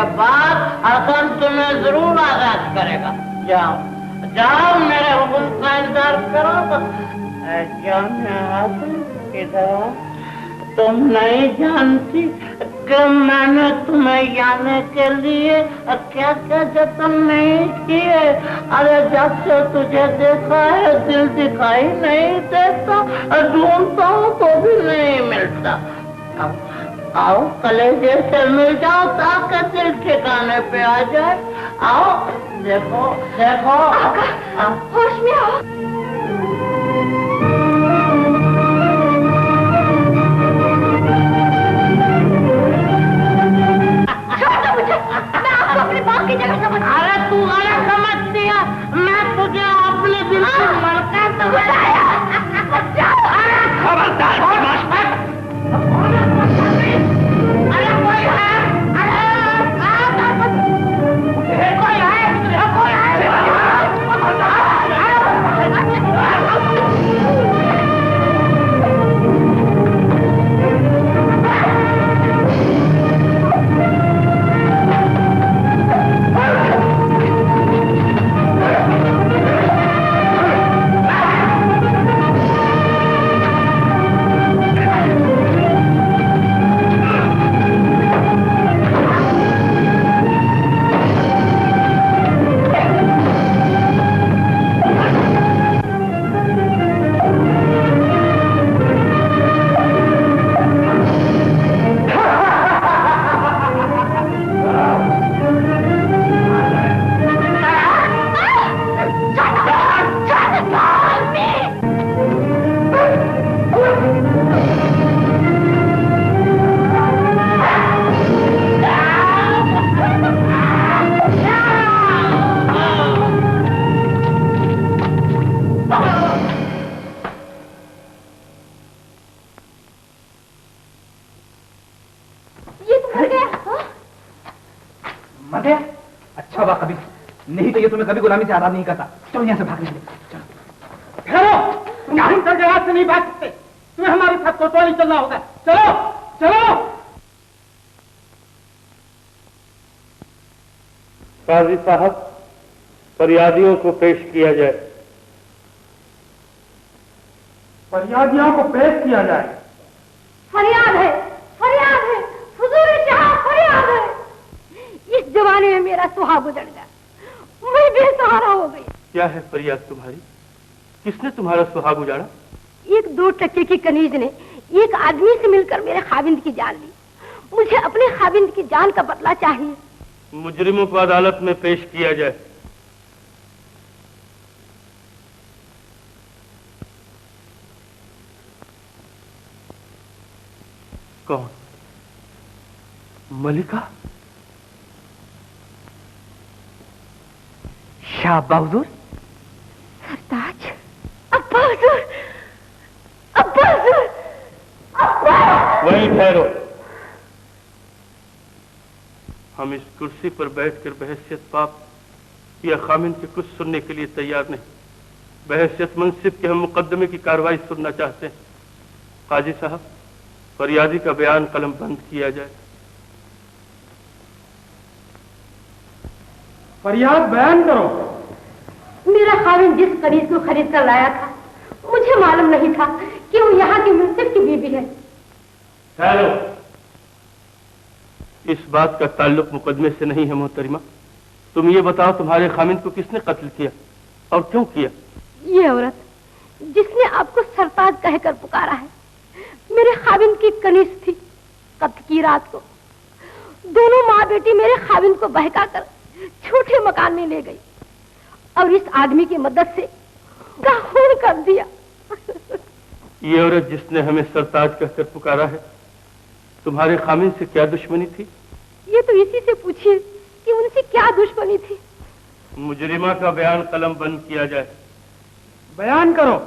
बाद हसन तुम्हें जरूर आजाद करेगा। जाओ जाओ, मेरे हुक्म का इंतजार करो। किधर? तुम नहीं जानती कि मैंने तुम्हें जाने के लिए क्या क्या जतन नहीं किए। अरे जब से तुझे देखा है दिल दिखाई नहीं देता, ढूंढता हूँ तो भी नहीं मिलता। आओ कलेजे से मिल जाओ ताकि दिल ठिकाने पे आ जाए। आओ देखो देखो, होश में आओ। मैं आपको अपने बाप की जगह समझ। अरे तू गलत समझती है, मैं तुझे अपने दिल की मलका समझाया। खबरदार, बिगड़ गया। मर गया? अच्छा हुआ कभी, नहीं तो ये तुम्हें कभी गुलामी से आजाद नहीं करता। चलो यहाँ से भाग लेंगे। ठहरो, तुम हम कर जगह से नहीं भाग सकते, तुम्हें हमारे साथ कोतवाली चलना होगा। चलो चलो। काजी साहब, फरियादियों को पेश किया जाए। फरियादियों को पेश किया जाए। फरियाद है, फरियाद है, हुजूर शाह फरियाद है। इस जमाने में मेरा सुहाग उजड़ गया, मैं बेसहारा हो गई। क्या है फरियाद तुम्हारी? किसने तुम्हारा सुहाग उजाड़ा? एक 2 टके की कनीज ने एक आदमी से मिलकर मेरे खाविंद की जान ली। मुझे अपने खाविंद की जान का बदला चाहिए। मुजरिमों को अदालत में पेश किया जाए। कौन? मलिका? शाह हुजूर। सरताज, अब्बा हुजूर, अब्बा हुजूर, अब्बा। वहीं ठहरो। हम इस कुर्सी पर बैठकर बहैसियत बाप या खामिन के कुछ सुनने के लिए तैयार नहीं। बहैसियत मुंसिफ के हम मुकदमे की कार्रवाई सुनना चाहते हैं। काजी साहब, फरियादी का बयान कलम बंद किया जाए। फरियाद बयान करो। मेरा खाविंद जिस कनीज को खरीद कर लाया था, मुझे मालूम नहीं था कि वो यहाँ की मुंसिफ की बीवी है। हेलो, इस बात का ताल्लुक मुकदमे से नहीं है मोहतरिमा। तुम ये बताओ, तुम्हारे खामिद को किसने कत्ल किया और क्यों किया? ये औरत जिसने आपको सरताज कहकर पुकारा है, मेरे खाविंद की कनीज थी। कत्ल की रात को दोनों माँ बेटी मेरे खाविंद को बहकाकर छोटे मकान में ले गई और इस आदमी की मदद से उसका खून कर दिया। ये औरत जिसने हमें सरताज कहकर पुकारा है, तुम्हारे खामिद से क्या दुश्मनी थी? ये तो इसी से पूछिए कि उनसे क्या दुश्मनी थी। मुजरिमा का बयान कलम बंद किया जाए। बयान करो।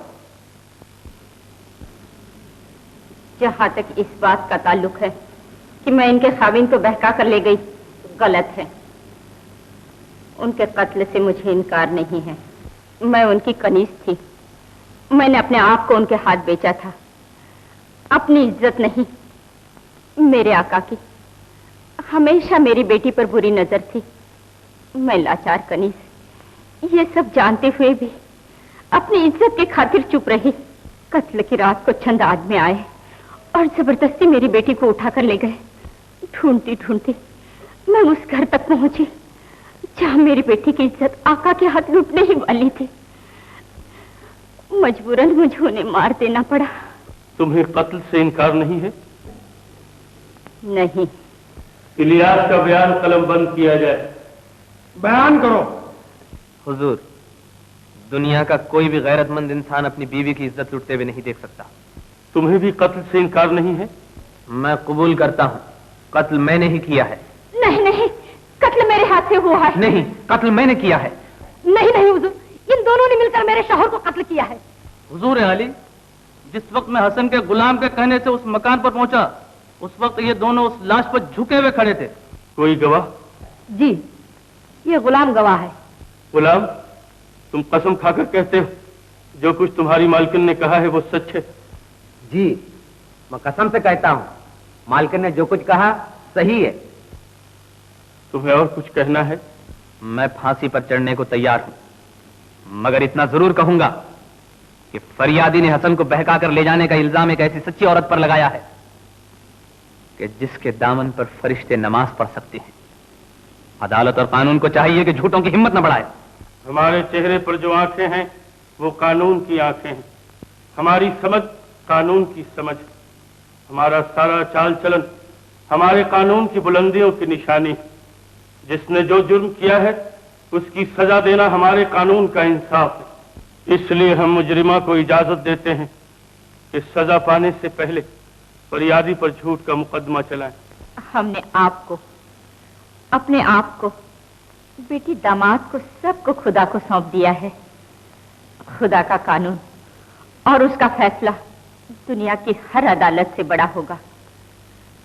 जहाँ तक इस बात का ताल्लुक है कि मैं इनके खाविंद को बहका कर ले गई, गलत है। उनके कत्ल से मुझे इनकार नहीं है। मैं उनकी कनीज थी। मैंने अपने आप को उनके हाथ बेचा था। अपनी इज्जत नहीं, मेरे आका की हमेशा मेरी बेटी पर बुरी नजर थी। मैं लाचार कनीज ये सब जानते हुए भी अपनी इज्जत की खातिर चुप रही। कत्ल की रात को चंद आदमी आए और जबरदस्ती मेरी बेटी को उठाकर ले गए। ढूंढती ढूंढती मैं उस घर तक पहुंची जहां मेरी बेटी की इज्जत आका के हाथ लुटने ही वाली थी। मजबूरन मुझे उन्हें मार देना पड़ा। तुम्हें कत्ल से इनकार नहीं है? नहीं। इलियास का बयान कलम बंद किया जाए। बयान करो। हुजूर, दुनिया का कोई भी गैरतमंद इंसान अपनी बीवी की इज्जत लुटते हुए नहीं देख सकता। तुम्हें भी कत्ल से इनकार नहीं है? मैं कबूल करता हूँ, कत्ल मैंने ही किया है। नहीं नहीं, कत्ल मेरे हाथ से हुआ है। नहीं, कत्ल मैंने किया है। नहीं नहीं हुजूर, इन दोनों ने मिलकर मेरे शौहर को कत्ल किया है। हुजूर अली, जिस वक्त मैं हसन के गुलाम के कहने से उस मकान पर पहुंचा, उस वक्त ये दोनों उस लाश पर झुके हुए खड़े थे। कोई गवाह? जी, ये गुलाम गवाह है। गुलाम, तुम कसम खाकर कहते हो जो कुछ तुम्हारी मालकिन ने कहा है वो सच है? जी, मैं कसम से कहता हूँ, मालकिन ने जो कुछ कहा सही है। तुम्हें और कुछ कहना है? मैं फांसी पर चढ़ने को तैयार हूं, मगर इतना जरूर कहूंगा कि फरियादी ने हसन को बहकाकर ले जाने का इल्जाम एक ऐसी सच्ची औरत पर लगाया है कि जिसके दामन पर फरिश्ते नमाज पढ़ सकते हैं। अदालत और कानून को चाहिए कि झूठों की हिम्मत न बढ़ाए। हमारे चेहरे पर जो आंखें हैं वो कानून की आंखें हैं। हमारी समझ कानून की समझ। हमारा सारा चाल चलन हमारे कानून की बुलंदियों की निशानी। जिसने जो जुर्म किया है उसकी सजा देना हमारे कानून का इंसाफ है। इसलिए हम मुजरिमा को इजाजत देते हैं कि सजा पाने से पहले फरियादी पर झूठ का मुकदमा चलाएं। हमने आपको, अपने आप को, बेटी दामाद को, सबको खुदा को सौंप दिया है। खुदा का कानून और उसका फैसला दुनिया की हर अदालत से बड़ा होगा।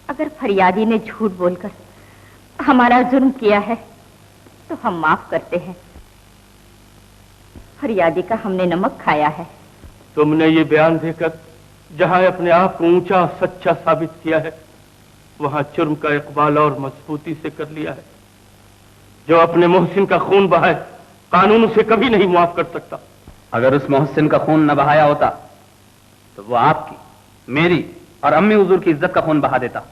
अगर फरियादी ने झूठ बोलकर हमारा जुर्म किया है तो हम माफ करते हैं। फरियादी का हमने नमक खाया है। तुमने ये बयान देकर जहां अपने आप को ऊंचा सच्चा साबित किया है, वहां जुर्म का इकबाल और मजबूती से कर लिया है। जो अपने मोहसिन का खून बहाए, कानून उसे कभी नहीं माफ कर सकता। अगर उस मोहसिन का खून न बहाया होता तो वो आपकी, मेरी और अम्मी हुजूर की इज्जत का खून बहा देता।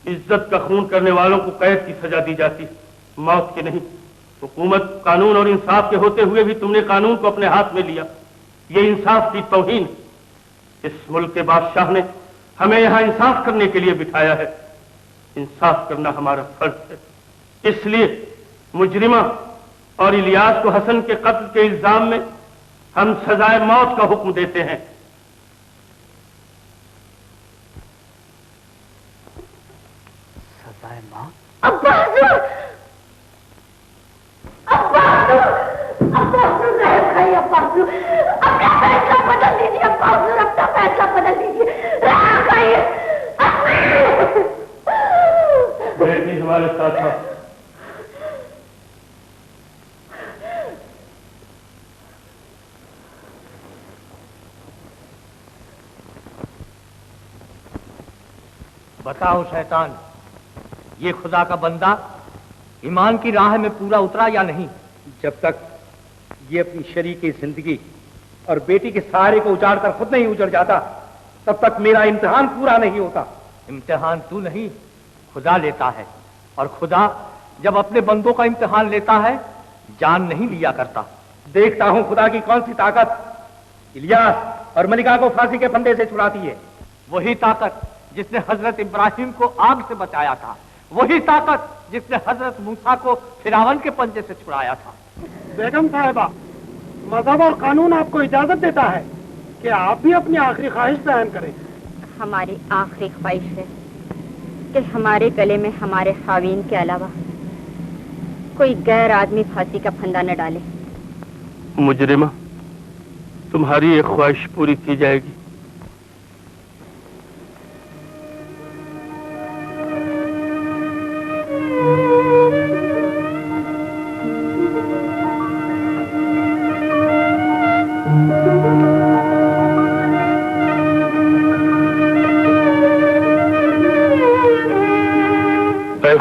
इज्जत का खून करने वालों को कैद की सजा दी जाती, मौत की नहीं। हुकूमत, कानून और इंसाफ के होते हुए भी तुमने कानून को अपने हाथ में लिया। ये इंसाफ की तौहीन। इस मुल्क के बादशाह ने हमें यहां इंसाफ करने के लिए बिठाया है। इंसाफ करना हमारा फर्ज है। इसलिए मुजरिमा और इलियास को हसन के कत्ल के इल्जाम में हम सजाए मौत का हुक्म देते हैं। सजाए मौत? अपना फैसला बदल दीजिए। अपना फैसला बदल दीजिए। बेटी हमारे साथ है। बताओ शैतान, ये खुदा का बंदा ईमान की राह में पूरा उतरा या नहीं? जब तक ये अपनी शरीकी जिंदगी और बेटी के सहारे को उजाड़ कर खुद नहीं उजड़ जाता, तब तक मेरा इम्तिहान पूरा नहीं होता। इम्तिहान तू नहीं, खुदा लेता है। और खुदा जब अपने बंदों का इम्तिहान लेता है, जान नहीं लिया करता। देखता हूं खुदा की कौन सी ताकत इलियास और मलिका को फांसी के फंदे से छुड़ाती है। वही ताकत जिसने हजरत इब्राहिम को आग से बचाया था, वही ताकत जिसने हजरत मूसा को फिरावन के पंजे से छुड़ाया था। बेगम साहिबा, मजहब और कानून आपको इजाजत देता है कि आप भी अपनी आखिरी ख्वाहिश बयान करें। हमारी आखिरी ख्वाहिश है कि हमारे गले में हमारे खावीन के अलावा कोई गैर आदमी फांसी का फंदा न डाले। मुजरिमा, तुम्हारी एक ख्वाहिश पूरी की जाएगी।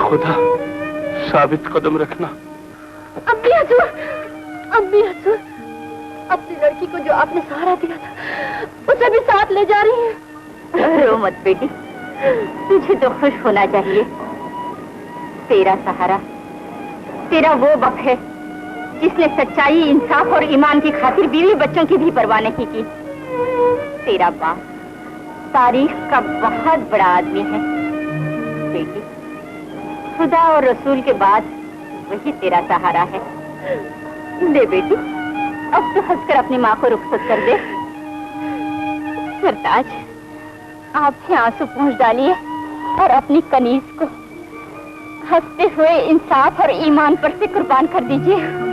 खुदा, साबित कदम रखना। अम्मी हजूर, अम्मी हजूर, अपनी लड़की को जो आपने सहारा दिया था उसे भी साथ ले जा रही हैं। रो मत बेटी, तुझे तो खुश होना चाहिए। तेरा सहारा तेरा वो बाप है जिसने सच्चाई, इंसाफ और ईमान की खातिर बीवी बच्चों की भी परवाह नहीं की। तेरा बाप तारीख का बहुत बड़ा आदमी है बेटी। खुदा और रसूल के बाद वही तेरा सहारा है। दे बेटी, अब तो हंसकर अपनी माँ को रुखसत कर दे। सरताज, आप भी आंसू पहुँच डालिए और अपनी कनीज को हंसते हुए इंसाफ और ईमान पर से कुर्बान कर दीजिए।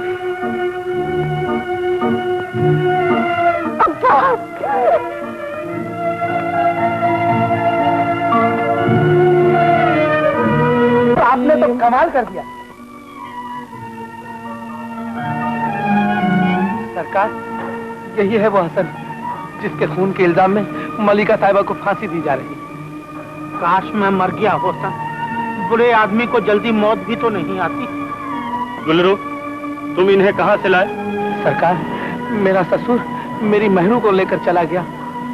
आपने तो कमाल कर दिया सरकार। यही है वो हसन जिसके खून के इल्जाम में मलिका साहिबा को फांसी दी जा रही है। काश मैं मर गया होता, बुरे आदमी को जल्दी मौत भी तो नहीं आती। गुलरू, तुम इन्हें कहाँ से लाए? सरकार, मेरा ससुर मेरी महरू को लेकर चला गया।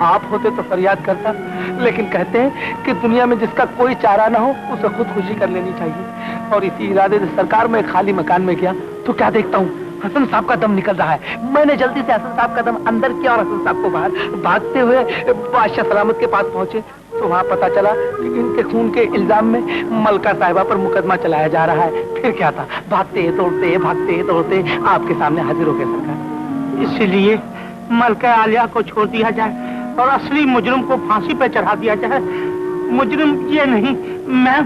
आप होते तो फरियाद करता, लेकिन कहते हैं कि दुनिया में जिसका कोई चारा ना हो उसे खुदकुशी कर लेनी चाहिए। और इसी इरादे से सरकार में खाली मकान में गया तो क्या देखता हूँ, हसन साहब का दम निकल रहा है। मैंने जल्दी से हसन साहब का दम अंदर किया और हसन साहब को बाहर। भागते हुए बादशाह सलामत के पास पहुंचे तो वहाँ पता चला कि इनके खून के इल्जाम में मलका साहिबा पर मुकदमा चलाया जा रहा है। फिर क्या था, भागते दौड़ते आपके सामने हाजिर हो गए सरकार। इसलिए मलका आलिया को छोड़ दिया जाए और असली मुजरिम को फांसी पे चढ़ा दिया जाए। मुजरिम ये नहीं, मैं।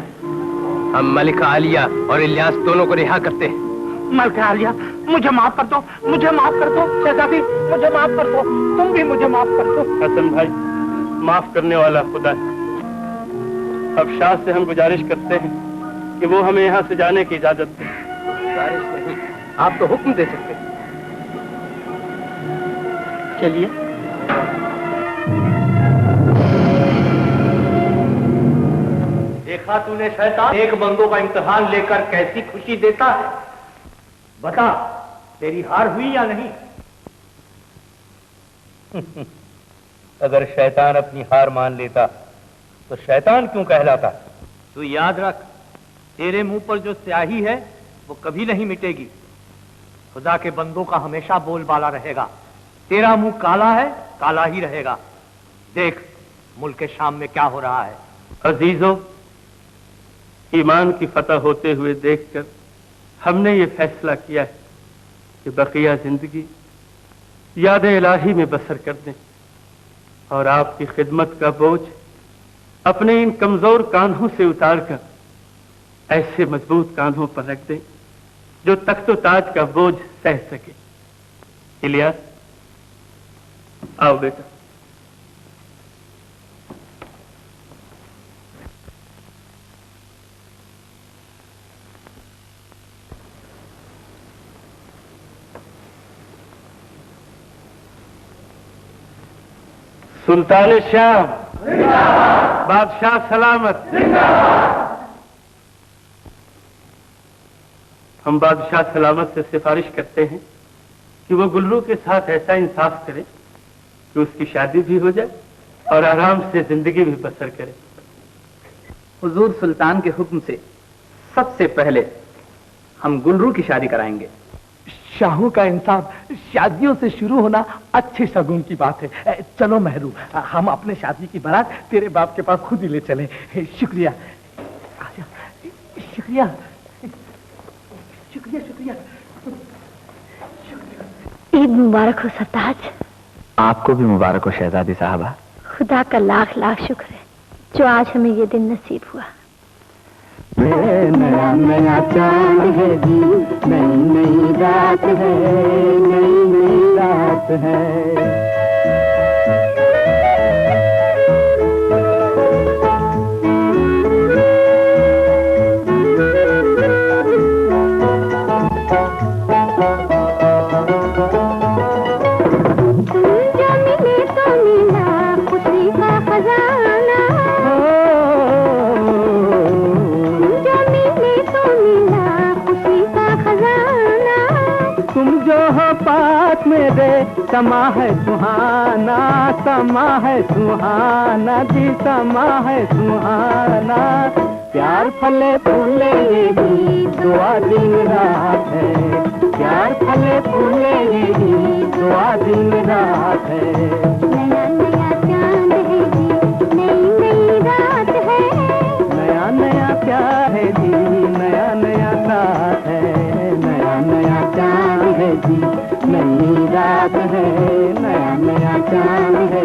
हम मलिका आलिया और इलियास दोनों को रिहा करते हैं। मलका आलिया, मुझे माफ कर दो, मुझे माफ कर दो। शहजादी, मुझे माफ कर दो, तुम भी मुझे माफ कर दो। हसन भाई, माफ करने वाला खुदा है। अब शाह से हम गुजारिश करते हैं कि वो हमें यहाँ से जाने की इजाजत दें। गुजारिश नहीं, आप तो हुक्म दे सकते हैं। चलिए। देखा तूने शैतान, एक बंदों का इम्तिहान लेकर कैसी खुशी देता है। बता, तेरी हार हुई या नहीं? अगर शैतान अपनी हार मान लेता तो शैतान क्यों कहलाता? तू याद रख, तेरे मुंह पर जो स्याही है वो कभी नहीं मिटेगी। खुदा के बंदों का हमेशा बोलबाला रहेगा। तेरा मुंह काला है, काला ही रहेगा। देख मुल्क शाम में क्या हो रहा है। अजीजों, ईमान की फतह होते हुए देखकर हमने ये फैसला किया है कि बकिया जिंदगी याद इलाही में बसर कर दें और आपकी खिदमत का बोझ अपने इन कमजोर कांधों से उतारकर ऐसे मजबूत कांधों पर रख दें जो तख्तो ताज का बोझ सह सके। इलियास, आओ बेटा। सुल्तान श्याम, बादशाह सलामत। हम बादशाह सलामत से सिफारिश करते हैं कि वो गुलरू के साथ ऐसा इंसाफ करे कि उसकी शादी भी हो जाए और आराम से जिंदगी भी बसर करे। हुजूर सुल्तान के हुक्म से सबसे पहले हम गुलरू की शादी कराएंगे। शाहों का इंसाफ शादियों से शुरू होना अच्छे शगुन की बात है। चलो महरू, हम अपने शादी की बारात तेरे बाप के पास खुद ही ले चले। शुक्रिया, शुक्रिया, शुक्रिया, शुक्रिया। ईद मुबारक हो सरताज। आपको भी मुबारक हो शहजादी साहबा। खुदा का लाख लाख शुक्र है जो आज हमें ये दिन नसीब हुआ। नया नया चांद है जी, नई नई रात है, नई नई रात है। मेरे समा है सुहाना, समा है सुहाना जी, समा है सुहाना। प्यार फले फूले यही दुआ दिन रात है, प्यार फले फूले यही दुआ दिन रात है। नया नया चांद है जी, नई नई रात है। नया नया प्यार है जी, नया नया रात है। नया नया चांद है जी, नई रात है। नया नया चांद है